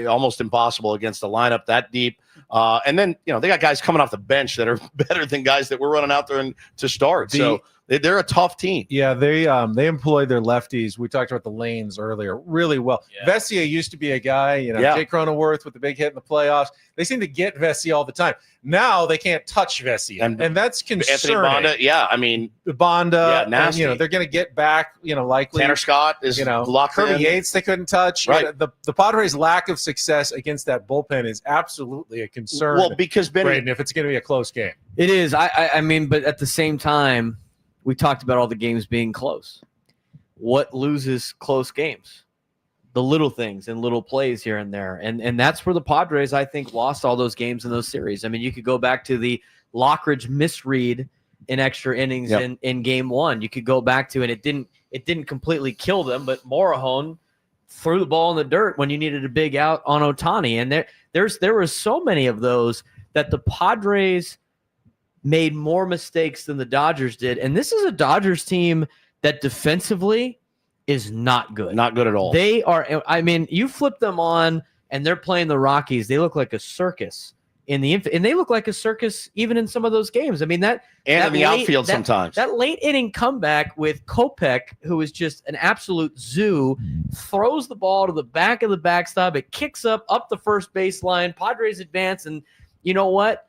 S7: almost impossible against a lineup that deep. And then they got guys coming off the bench that are better than guys that we're running out there to start. So they're a tough team.
S3: Yeah, they employ their lefties. We talked about the lanes earlier really well. Yeah. Vesia used to be a guy, Jake Cronenworth with the big hit in the playoffs. They seem to get Vesia all the time. Now they can't touch Vesia, and that's concerning.
S7: Anthony Bonda,
S3: Bonda,
S7: nasty.
S3: And, they're going to get back, likely.
S7: Tanner Scott is locked
S3: Kirby
S7: in.
S3: Yates they couldn't touch.
S7: Right.
S3: The Padres' lack of success against that bullpen is absolutely a concern.
S7: Well, because
S3: Braden, if it's going to be a close game,
S2: it is. I mean, but at the same time, we talked about all the games being close. What loses close games? The little things and little plays here and there. And that's where the Padres, I think, lost all those games in those series. I mean, you could go back to the Lockridge misread in extra innings in game one. You could go back to, and it didn't completely kill them, but Morejon threw the ball in the dirt when you needed a big out on Ohtani. And there were so many of those that the Padres made more mistakes than the Dodgers did. And this is a Dodgers team that defensively is not good.
S7: Not good at all.
S2: They are, I mean, you flip them on and they're playing the Rockies. They look like a circus and they look like a circus even in some of those games. I mean, in the
S7: outfield sometimes.
S2: That late inning comeback with Kopech, who is just an absolute zoo, throws the ball to the back of the backstop. It kicks up the first baseline. Padres advance, and you know what?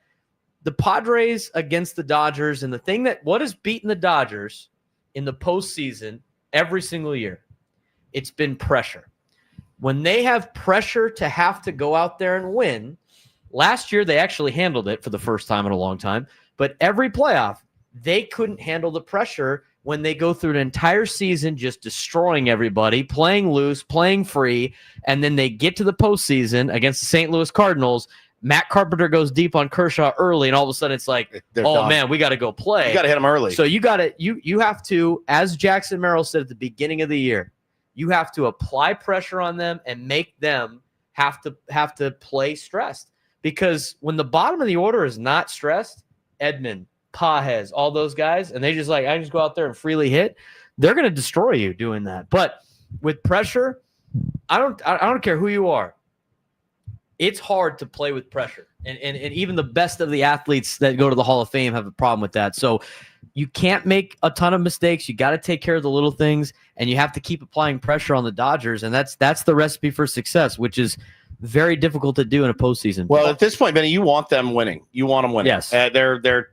S2: The Padres against the Dodgers, and what has beaten the Dodgers in the postseason every single year, it's been pressure. When they have pressure to have to go out there and win, last year they actually handled it for the first time in a long time, but every playoff, they couldn't handle the pressure when they go through an entire season just destroying everybody, playing loose, playing free, and then they get to the postseason against the St. Louis Cardinals. Matt Carpenter goes deep on Kershaw early, and all of a sudden it's like, man, we got to go play.
S7: You got to hit him early.
S2: So you have to, as Jackson Merrill said at the beginning of the year, you have to apply pressure on them and make them have to play stressed. Because when the bottom of the order is not stressed, Edman, Pages, all those guys, and they just I just go out there and freely hit, they're going to destroy you doing that. But with pressure, I don't care who you are. It's hard to play with pressure. And even the best of the athletes that go to the Hall of Fame have a problem with that. So you can't make a ton of mistakes. You got to take care of the little things, and you have to keep applying pressure on the Dodgers. And that's the recipe for success, which is very difficult to do in a postseason.
S7: Well, at this point, Benny, you want them winning. You want them winning.
S2: Yes.
S7: They're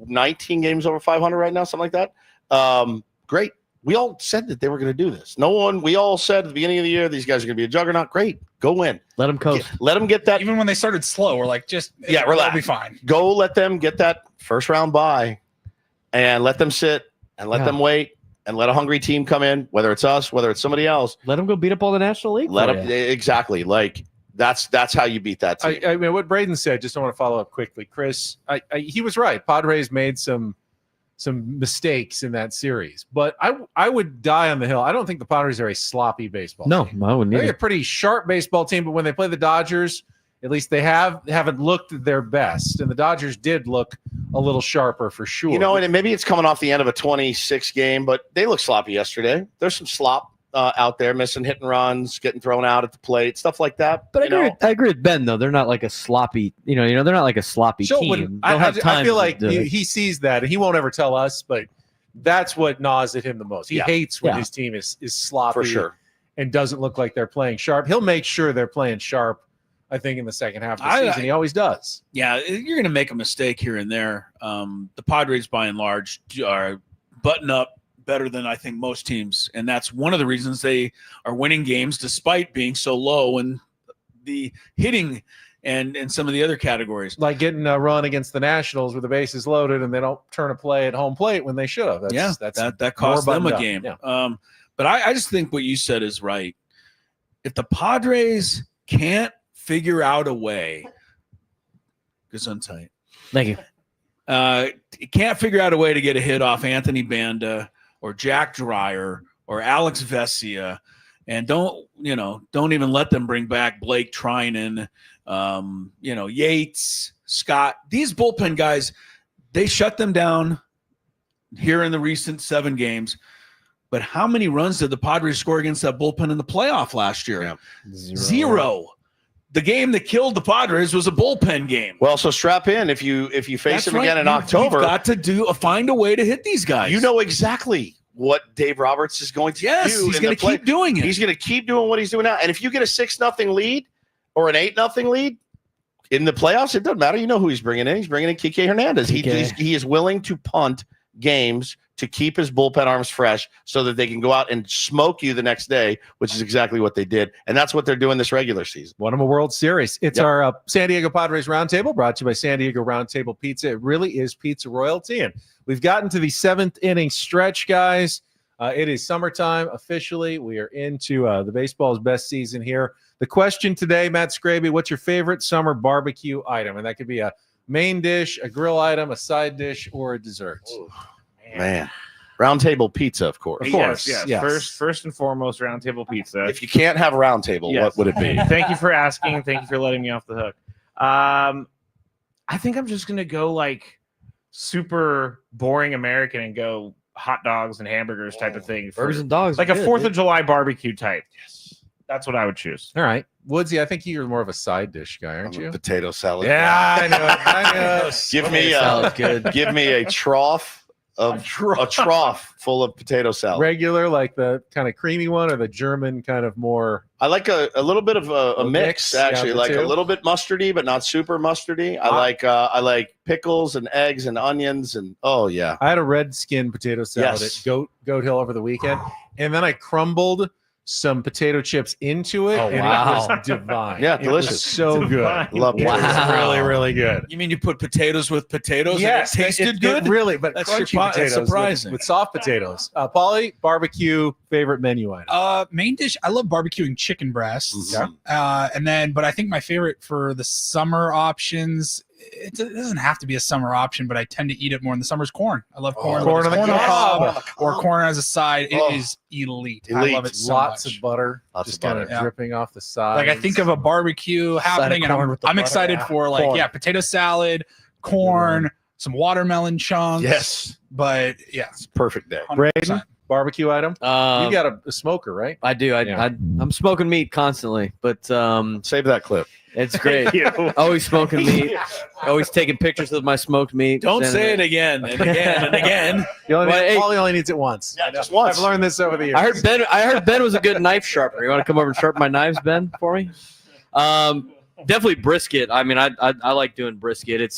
S7: 19 games over 500 right now, something like that. Great. We all said that they were going to do this. We all said at the beginning of the year, these guys are going to be a juggernaut. Great. Go win.
S2: Let them coast.
S7: Let them get that.
S6: Even when they started slow, we're like,
S7: relax.
S6: It'll be fine.
S7: Go let them get that first round bye and let them sit and let them wait and let a hungry team come in, whether it's us, whether it's somebody else.
S2: Let them go beat up all the National League.
S7: Exactly. That's how you beat that team.
S3: I mean, what Braden said, just I want to follow up quickly. Chris, he was right. Padres made some mistakes in that series, but I would die on the hill. I don't think the Padres are a sloppy baseball team.
S2: No, I wouldn't either.
S3: They're a pretty sharp baseball team, but when they play the Dodgers, at least they haven't looked their best, and the Dodgers did look a little sharper for sure.
S7: And maybe it's coming off the end of a 26 game, but they look sloppy yesterday. There's some slop out there, missing hit and runs, getting thrown out at the plate, stuff like that.
S2: But I agree with Ben, though. They're not like a sloppy, they're not like a sloppy team.
S3: I feel like he sees that, and he won't ever tell us, but that's what gnaws at him the most. He hates when his team is sloppy
S7: for sure
S3: and doesn't look like they're playing sharp. He'll make sure they're playing sharp, I think, in the second half of the season. He always does.
S5: Yeah, you're going to make a mistake here and there. The Padres, by and large, are button up better than I think most teams, and that's one of the reasons they are winning games despite being so low in the hitting and some of the other categories.
S3: Like getting a run against the Nationals with the bases loaded and they don't turn a play at home plate when they should have.
S5: That cost them a game. Yeah. But I just think what you said is right. If the Padres can't figure out a way Gesundheit.
S2: Thank you.
S5: Can't figure out a way to get a hit off Anthony Banda or Jack Dreyer or Alex Vesia, and don't even let them bring back Blake Trinan, Yates, Scott. These bullpen guys, they shut them down here in the recent 7 games. But how many runs did the Padres score against that bullpen in the playoff last year?
S7: Yeah.
S5: Zero. The game that killed the Padres was a bullpen game.
S7: Well, so strap in if you face
S5: That's
S7: them
S5: right.
S7: again in October.
S5: You've got to find a way to hit these guys.
S7: You know exactly what Dave Roberts is going to do.
S5: He's going to keep doing it.
S7: He's going to keep doing what he's doing now. And if you get a 6-0 lead or an 8-0 lead in the playoffs, it doesn't matter. You know who he's bringing in. He's bringing in Kike Hernandez. He is willing to punt games to keep his bullpen arms fresh so that they can go out and smoke you the next day, which is exactly what they did. And that's what they're doing this regular season.
S3: Won them a World Series. It's our San Diego Padres Roundtable, brought to you by San Diego Roundtable Pizza. It really is pizza royalty. And we've gotten to the 7th inning stretch, guys. It is summertime officially. We are into the baseball's best season here. The question today, Matt Scraby, what's your favorite summer barbecue item? And that could be a main dish, a grill item, a side dish, or a dessert.
S7: Ooh. Man, Roundtable Pizza, of course.
S3: Of course,
S4: yes. First and foremost, Roundtable Pizza.
S7: If you can't have Roundtable,
S4: Yes.
S7: what would it be?
S4: Thank you for asking. Thank you for letting me off the hook. I think I'm just gonna go like super boring American and go hot dogs and hamburgers type of thing.
S2: Burgers and dogs.
S4: Like
S2: are
S4: a
S2: good,
S4: 4th
S2: dude.
S4: of July barbecue type. Yes, that's what I would choose.
S3: All right. Woodsy, I think you're more of a side dish guy, aren't you?
S7: Potato salad.
S3: Yeah, I know. I know.
S7: Give me
S2: Sounds good.
S7: give me a trough full of potato salad.
S3: Regular, like the kind of creamy one, or the German kind of more.
S7: I like a little bit of a mix, actually,
S3: yeah,
S7: like
S3: too.
S7: a little bit mustardy, but not super mustardy. I like pickles and eggs and onions and
S3: I had a red skin potato salad
S7: Yes.
S3: at Goat Hill over the weekend, and then I crumbled some potato chips into it,
S2: Oh,
S3: and
S2: wow.
S3: it was divine.
S7: Yeah,
S3: It
S7: delicious.
S3: was so
S4: Divine.
S3: good.
S7: love
S3: It
S7: it.
S3: was
S2: Wow.
S3: really, really good.
S5: You mean you put potatoes with potatoes?
S3: Yes,
S5: and it tasted good.
S3: really, but
S5: That's
S3: crunchy
S5: that's
S3: potatoes
S5: surprising.
S3: with soft potatoes. Paulie, barbecue favorite menu item.
S6: Main dish, I love barbecuing chicken breasts.
S7: Mhm.
S6: But I think my favorite for the summer options, it doesn't have to be a summer option, but I tend to eat it more in the summer, is corn. I love corn.
S3: corn on the cob.
S6: or corn as a side. It
S7: Oh.
S6: is elite. I
S7: Elite.
S6: love it so
S3: Lots
S6: much.
S3: of butter,
S7: Lots
S3: just
S7: of
S3: kind
S7: butter.
S3: of dripping off the side.
S6: Like, I think of a barbecue happening, and
S2: corn with the
S6: I'm
S2: butter,
S6: excited
S2: yeah.
S6: for like,
S3: Corn.
S6: potato salad, corn, some watermelon chunks.
S7: Yes,
S6: But yeah,
S7: it's a perfect day.
S6: 100%.
S3: Braden, barbecue item. You got a smoker, right?
S2: I do. I'm smoking meat constantly, but
S7: Save that clip.
S2: it's great.
S4: You.
S2: Always smoking meat. Always taking pictures of my smoked meat.
S5: Don't
S2: sending
S5: say it again and again and again.
S3: Paulie only needs it once.
S7: Yeah, just once.
S3: I've learned this over the years.
S2: I heard Ben was a good knife sharpener. You want to come over and sharpen my knives, Ben, for me? Definitely brisket. I mean, I like doing brisket.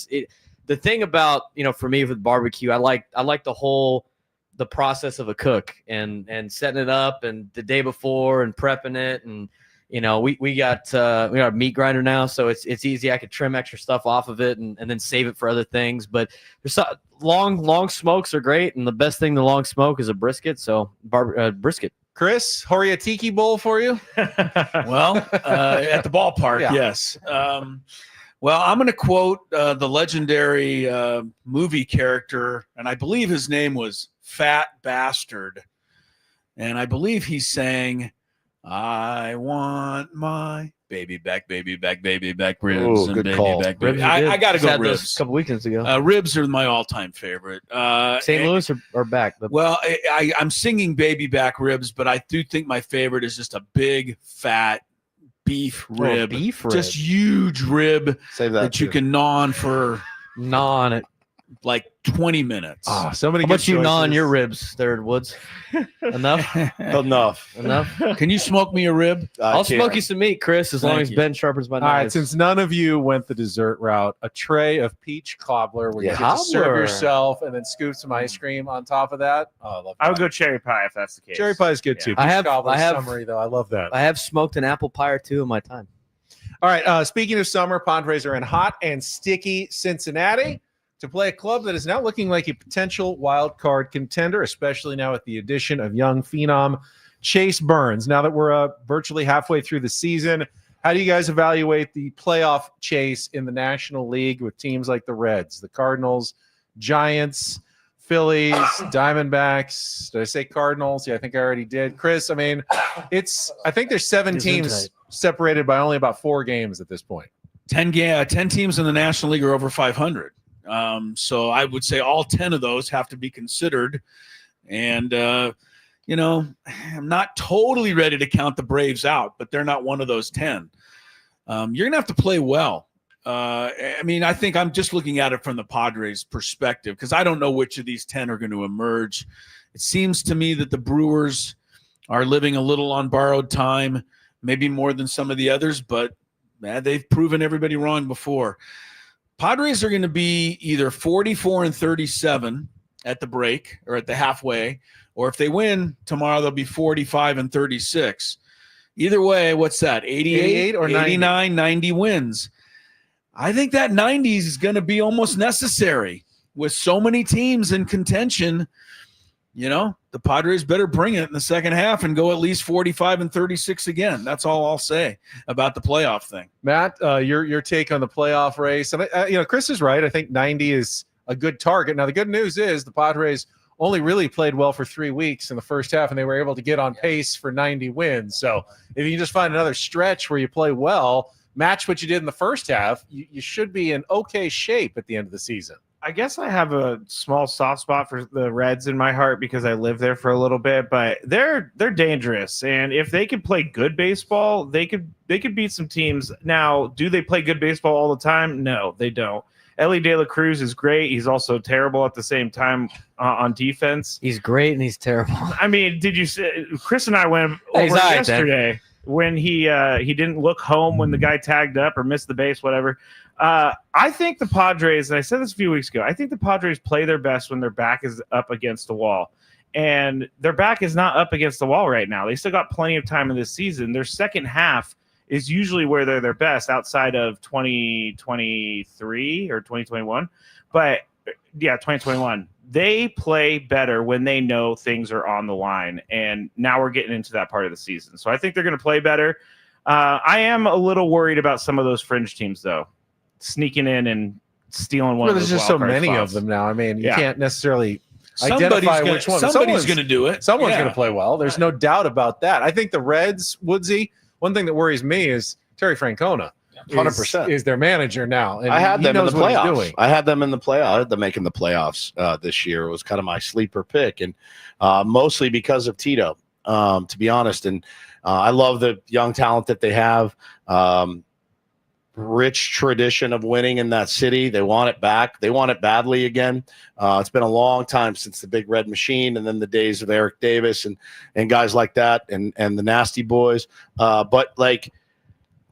S2: The thing about, for me with barbecue, I like the process of a cook and setting it up and the day before and prepping it, and we got a meat grinder now, so it's easy. I could trim extra stuff off of it and then save it for other things. But there's long smokes are great, and the best thing to long smoke is a brisket. So brisket.
S3: Chris, Horiatiki bowl for you.
S5: Well, at the ballpark,
S3: Yeah.
S5: yes. Well, I'm going to quote the legendary movie character, and I believe his name was Fat Bastard. And I believe he's saying, I want my baby back, ribs.
S7: Ooh,
S5: and
S7: good
S5: baby
S7: call.
S5: back, baby.
S2: Ribs are good.
S5: I got to
S2: Just
S5: go
S2: had those
S5: ribs.
S2: a couple weekends ago.
S5: Ribs are my all-time favorite.
S2: St. Louis or back?
S5: Well, I'm singing baby back ribs, but I do think my favorite is just a big, fat beef rib.
S2: Beef rib.
S5: Just huge rib
S7: Save that.
S5: that you
S7: too.
S5: can gnaw on for
S2: gnaw on it.
S5: like 20 minutes.
S3: So many
S2: How
S3: good
S2: much you gnaw on
S3: choices.
S2: your ribs there, Woods? Enough?
S7: Enough.
S2: Enough?
S5: Can you smoke me a rib?
S2: I'll
S7: can't.
S2: smoke you some meat, Chris, as long
S5: Thank
S2: as
S5: you.
S2: Ben sharpens my
S3: All right,
S2: knives.
S3: since none of you went the dessert route, a tray of peach cobbler where you
S7: Yeah.
S3: get to serve
S2: Cobbler.
S3: yourself and then scoop some ice cream on top of that. Oh, I love that.
S4: I would go cherry pie if that's the case.
S3: Cherry pie is good too.
S4: Yeah.
S3: Peach
S2: I have-
S3: cobbler
S2: I have-
S3: summery though. I love that.
S2: I have smoked an apple pie or two in my time.
S3: All right. Speaking of summer, Padres are in hot and sticky Cincinnati to play a club that is now looking like a potential wild card contender, especially now with the addition of young phenom Chase Burns. Now that we're virtually halfway through the season, How do you guys evaluate the playoff chase in the National League with teams like the Reds, the Cardinals, Giants, Phillies, Diamondbacks? Did I say Cardinals? Yeah, I think I already did. Chris, I mean, I think there's 7 teams separated by only about 4 games at this point.
S5: 10 teams in the National League are over 500. So I would say all 10 of those have to be considered. And, I'm not totally ready to count the Braves out, but they're not one of those 10. You're going to have to play well. I think I'm just looking at it from the Padres' perspective because I don't know which of these 10 are going to emerge. It seems to me that the Brewers are living a little on borrowed time, maybe more than some of the others, but they've proven everybody wrong before. Padres are going to be either 44-37 at the break or at the halfway, or if they win tomorrow, they'll be 45-36. Either way, what's that? 88 or 89, 90 wins. I think that 90 is going to be almost necessary with so many teams in contention. The Padres better bring it in the second half and go at least 45-36 again. That's all I'll say about the playoff thing.
S3: Matt, your take on the playoff race. And Chris is right. I think 90 is a good target. Now, the good news is the Padres only really played well for 3 weeks in the first half, and they were able to get on pace for 90 wins. So if you just find another stretch where you play well, match what you did in the first half, you should be in okay shape at the end of the season.
S4: I guess I have a small soft spot for the Reds in my heart because I lived there for a little bit, but they're dangerous. And if they could play good baseball, they could beat some teams. Now, do they play good baseball all the time? No, they don't. Ellie De La Cruz is great. He's also terrible at the same time on defense.
S2: He's great and he's terrible.
S4: I mean, did you see Chris and I went over yesterday when he didn't look home when the guy tagged up or missed the base, whatever. I think the Padres, and I said this a few weeks ago, I think the Padres play their best when their back is up against the wall. And their back is not up against the wall right now. They still got plenty of time in this season. Their second half is usually where they're their best outside of 2023 or 2021. But, 2021. They play better when they know things are on the line. And now we're getting into that part of the season. So I think they're going to play better. I am a little worried about some of those fringe teams, though, sneaking in and stealing one of those.
S3: There's just so many of them now. I mean, you can't necessarily identify which one.
S5: Somebody's going to do it.
S3: Someone's going to play well. There's no doubt about that. I think the Reds, Woodsy, one thing that worries me is Terry Francona.
S7: 100%
S3: is their manager now. And
S7: I had them in the playoffs. I had them making the playoffs this year. It was kind of my sleeper pick, and mostly because of Tito, to be honest. And I love the young talent that they have. Rich tradition of winning in that city. They want it back. They want it badly again. It's been a long time since the Big Red Machine and then the days of Eric Davis and guys like that and the Nasty Boys. But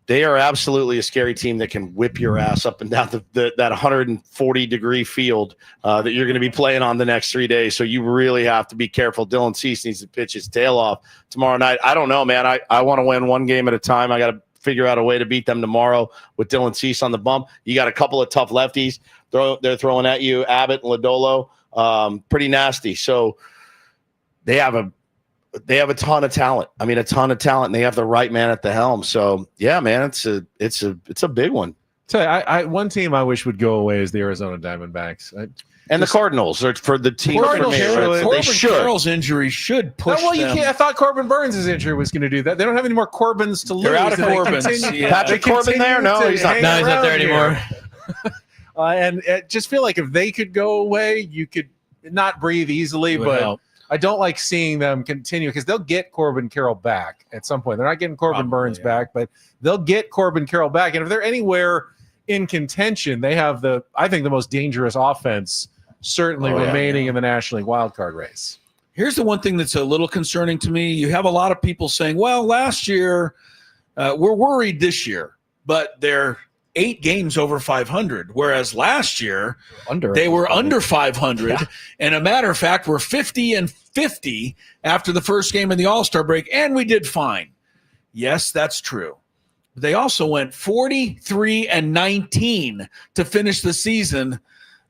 S7: they are absolutely a scary team that can whip your ass up and down that 140-degree field that you're going to be playing on the next 3 days. So you really have to be careful. Dylan Cease needs to pitch his tail off tomorrow night. I don't know, man. I want to win one game at a time. I got to figure out a way to beat them tomorrow with Dylan Cease on the bump. You got a couple of tough lefties they're throwing at you, Abbott and Lodolo. Pretty nasty. So they have a ton of talent. I mean, a ton of talent, and they have the right man at the helm. So yeah, man, it's a big one.
S3: Tell you, one team I wish would go away is the Arizona Diamondbacks.
S7: And the Cardinals are for the team.
S5: Corbin Carroll's injury should push them.
S3: You can't. I thought Corbin Burns' injury was going to do that. They don't have any more Corbins to lose.
S5: They're out of Corbins.
S7: Patrick Corbin there? No, he's not.
S2: No, he's not there anymore.
S3: And just feel like if they could go away, you could not breathe easily. But help. I don't like seeing them continue because they'll get Corbin Carroll back at some point. They're not getting Corbin Burns back, but they'll get Corbin Carroll back. And if they're anywhere in contention, they have I think the most dangerous offense certainly remaining in the National League wildcard race.
S5: Here's the one thing that's a little concerning to me. You have a lot of people saying, well, last year, we're worried this year, but they're 8 games over 500, whereas last year they were under 500. Yeah. And a matter of fact, we're 50-50 after the first game of the All-Star break, and we did fine. Yes, that's true. They also went 43-19 to finish the season.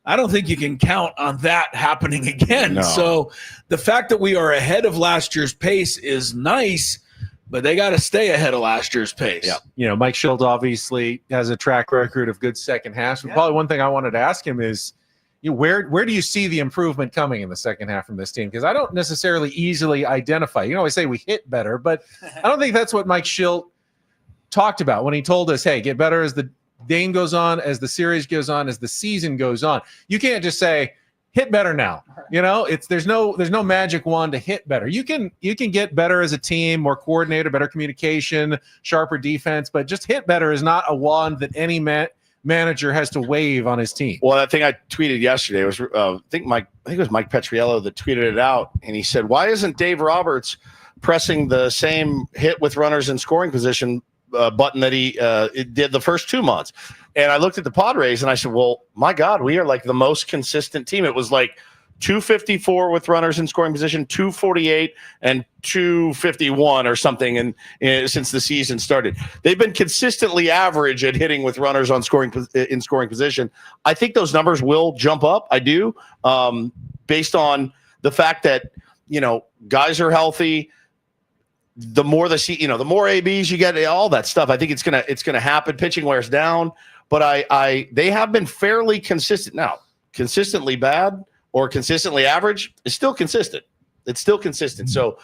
S5: I don't think you can count on that happening again. No. So the fact that we are ahead of last year's pace is nice, but they got to stay ahead of last year's pace.
S7: Yeah.
S3: You know, Mike Shildt obviously has a track record of good second halves. But probably one thing I wanted to ask him is, where do you see the improvement coming in the second half from this team? Because I don't necessarily easily identify. You know, I say we hit better, but I don't think that's what Mike Shildt talked about when he told us, hey, get better as the game goes on, as the series goes on, as the season goes on. You can't just say hit better now. You know, there's no magic wand to hit better. You can get better as a team, more coordinated, better communication, sharper defense, but just hit better is not a wand that any manager has to wave on his team.
S7: Well, I think I tweeted yesterday. It was I think it was Mike Petriello that tweeted it out, and he said, "Why isn't Dave Roberts pressing the same hit with runners in scoring position button that he did the first 2 months?" And I looked at the Padres and I said, "Well, my God, we are like the most consistent team." It was like 254 with runners in scoring position, 248 and 251 or something. And since the season started, they've been consistently average at hitting with runners on scoring position. I think those numbers will jump up. I do, based on the fact that, you know, guys are healthy. The more the more ABs you get, all that stuff. I think it's gonna happen. Pitching wears down, but they have been fairly consistent. Now, consistently bad or consistently average is still consistent. It's still consistent. So,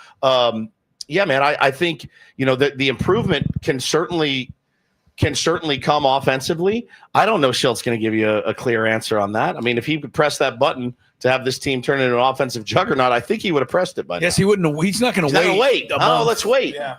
S7: yeah, man, I think, you know, the improvement can certainly come offensively. I don't know Shilt's going to give you a clear answer on that. I mean, if he could press that button to have this team turn into an offensive juggernaut, I think he would have pressed it by now.
S5: Yes, he wouldn't. He's not going to wait.
S7: Let's wait.
S5: Yeah.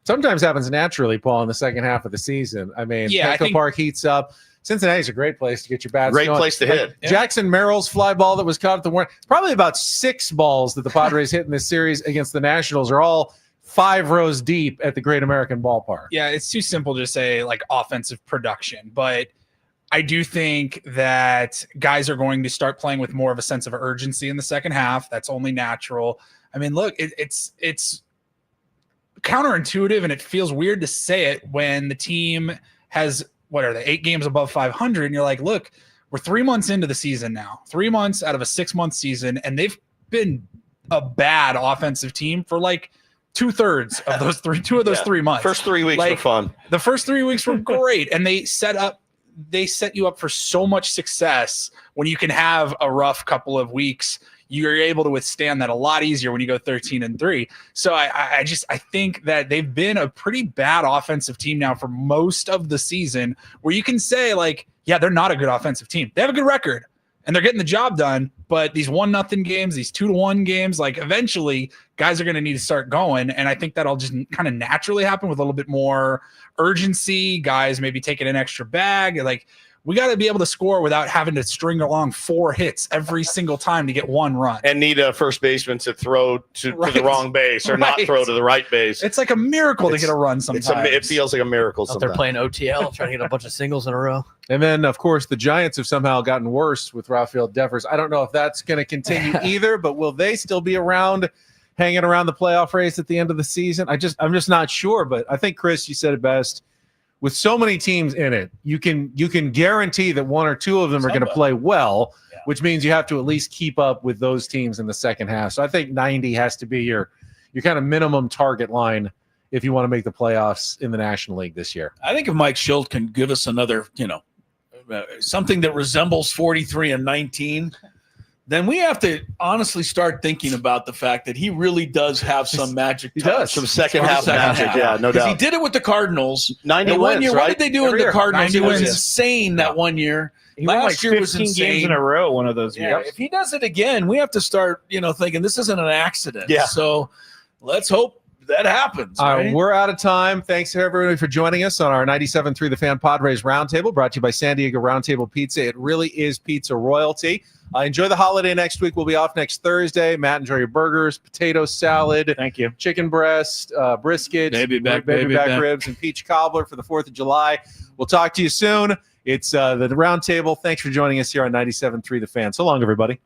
S3: Sometimes happens naturally, Paul, in the second half of the season. I mean, Petco Park heats up. Cincinnati's a great place to get your bats going.
S7: Place to hit.
S3: Yeah. Jackson Merrill's fly ball that was caught at the warning. Probably about 6 balls that the Padres hit in this series against the Nationals are all 5 rows deep at the Great American Ballpark.
S6: Yeah, it's too simple to say like offensive production, but I do think that guys are going to start playing with more of a sense of urgency in the second half. That's only natural. I mean, look, it's counterintuitive and it feels weird to say it when the team has, what are they, 8 games above 500, and you're like, look, we're 3 months into the season now, 3 months out of a 6-month season, and they've been a bad offensive team for like 2/3 of those 3 months.
S7: First 3 weeks were fun.
S6: The first 3 weeks were great, and they set you up for so much success. When you can have a rough couple of weeks, you're able to withstand that a lot easier when you go 13-3. So I think that they've been a pretty bad offensive team now for most of the season, where you can say like, yeah, they're not a good offensive team. They have a good record and they're getting the job done, but these 1-0 games, these 2-1 games, like eventually guys are going to need to start going. And I think that'll just kind of naturally happen with a little bit more urgency, guys maybe taking an extra bag. Like, we got to be able to score without having to string along 4 hits every single time to get 1 run.
S7: And need a first baseman to throw to the wrong base or not throw to the right base.
S6: It's like a miracle to get a run sometimes.
S7: It feels like a miracle sometimes.
S2: They're playing OTL, trying to get a bunch of singles in a row.
S3: And then, of course, the Giants have somehow gotten worse with Rafael Devers. I don't know if that's going to continue either, but will they still be around, hanging around the playoff race at the end of the season? I'm just not sure. But I think, Chris, you said it best. With so many teams in it, you can guarantee that 1 or 2 of them are going to play well, which means you have to at least keep up with those teams in the second half. So I think 90 has to be your kind of minimum target line if you want to make the playoffs in the National League this year.
S5: I think if Mike Shildt can give us another, something that resembles 43-19, then we have to honestly start thinking about the fact that he really does have some magic.
S3: He does.
S7: Some second half magic, yeah, no doubt.
S5: He did it with the Cardinals.
S7: 90
S5: 1
S7: wins,
S5: year,
S7: right?
S5: what did they do in the Cardinals? It was insane that 1 year.
S4: He won like 15
S5: was insane.
S4: games in a row one of those years.
S5: If he does it again, we have to start, thinking this isn't an accident.
S7: Yeah.
S5: So let's hope that happens. Right?
S3: We're out of time. Thanks to everybody for joining us on our 97.3 The Fan Padres Roundtable, brought to you by San Diego Roundtable Pizza. It really is pizza royalty. Enjoy the holiday next week. We'll be off next Thursday. Matt, enjoy your burgers, potato salad.
S4: Thank you.
S3: Chicken breast, brisket,
S5: baby back
S3: ribs, and peach cobbler for the 4th of July. We'll talk to you soon. It's the Roundtable. Thanks for joining us here on 97.3 The Fan. So long, everybody.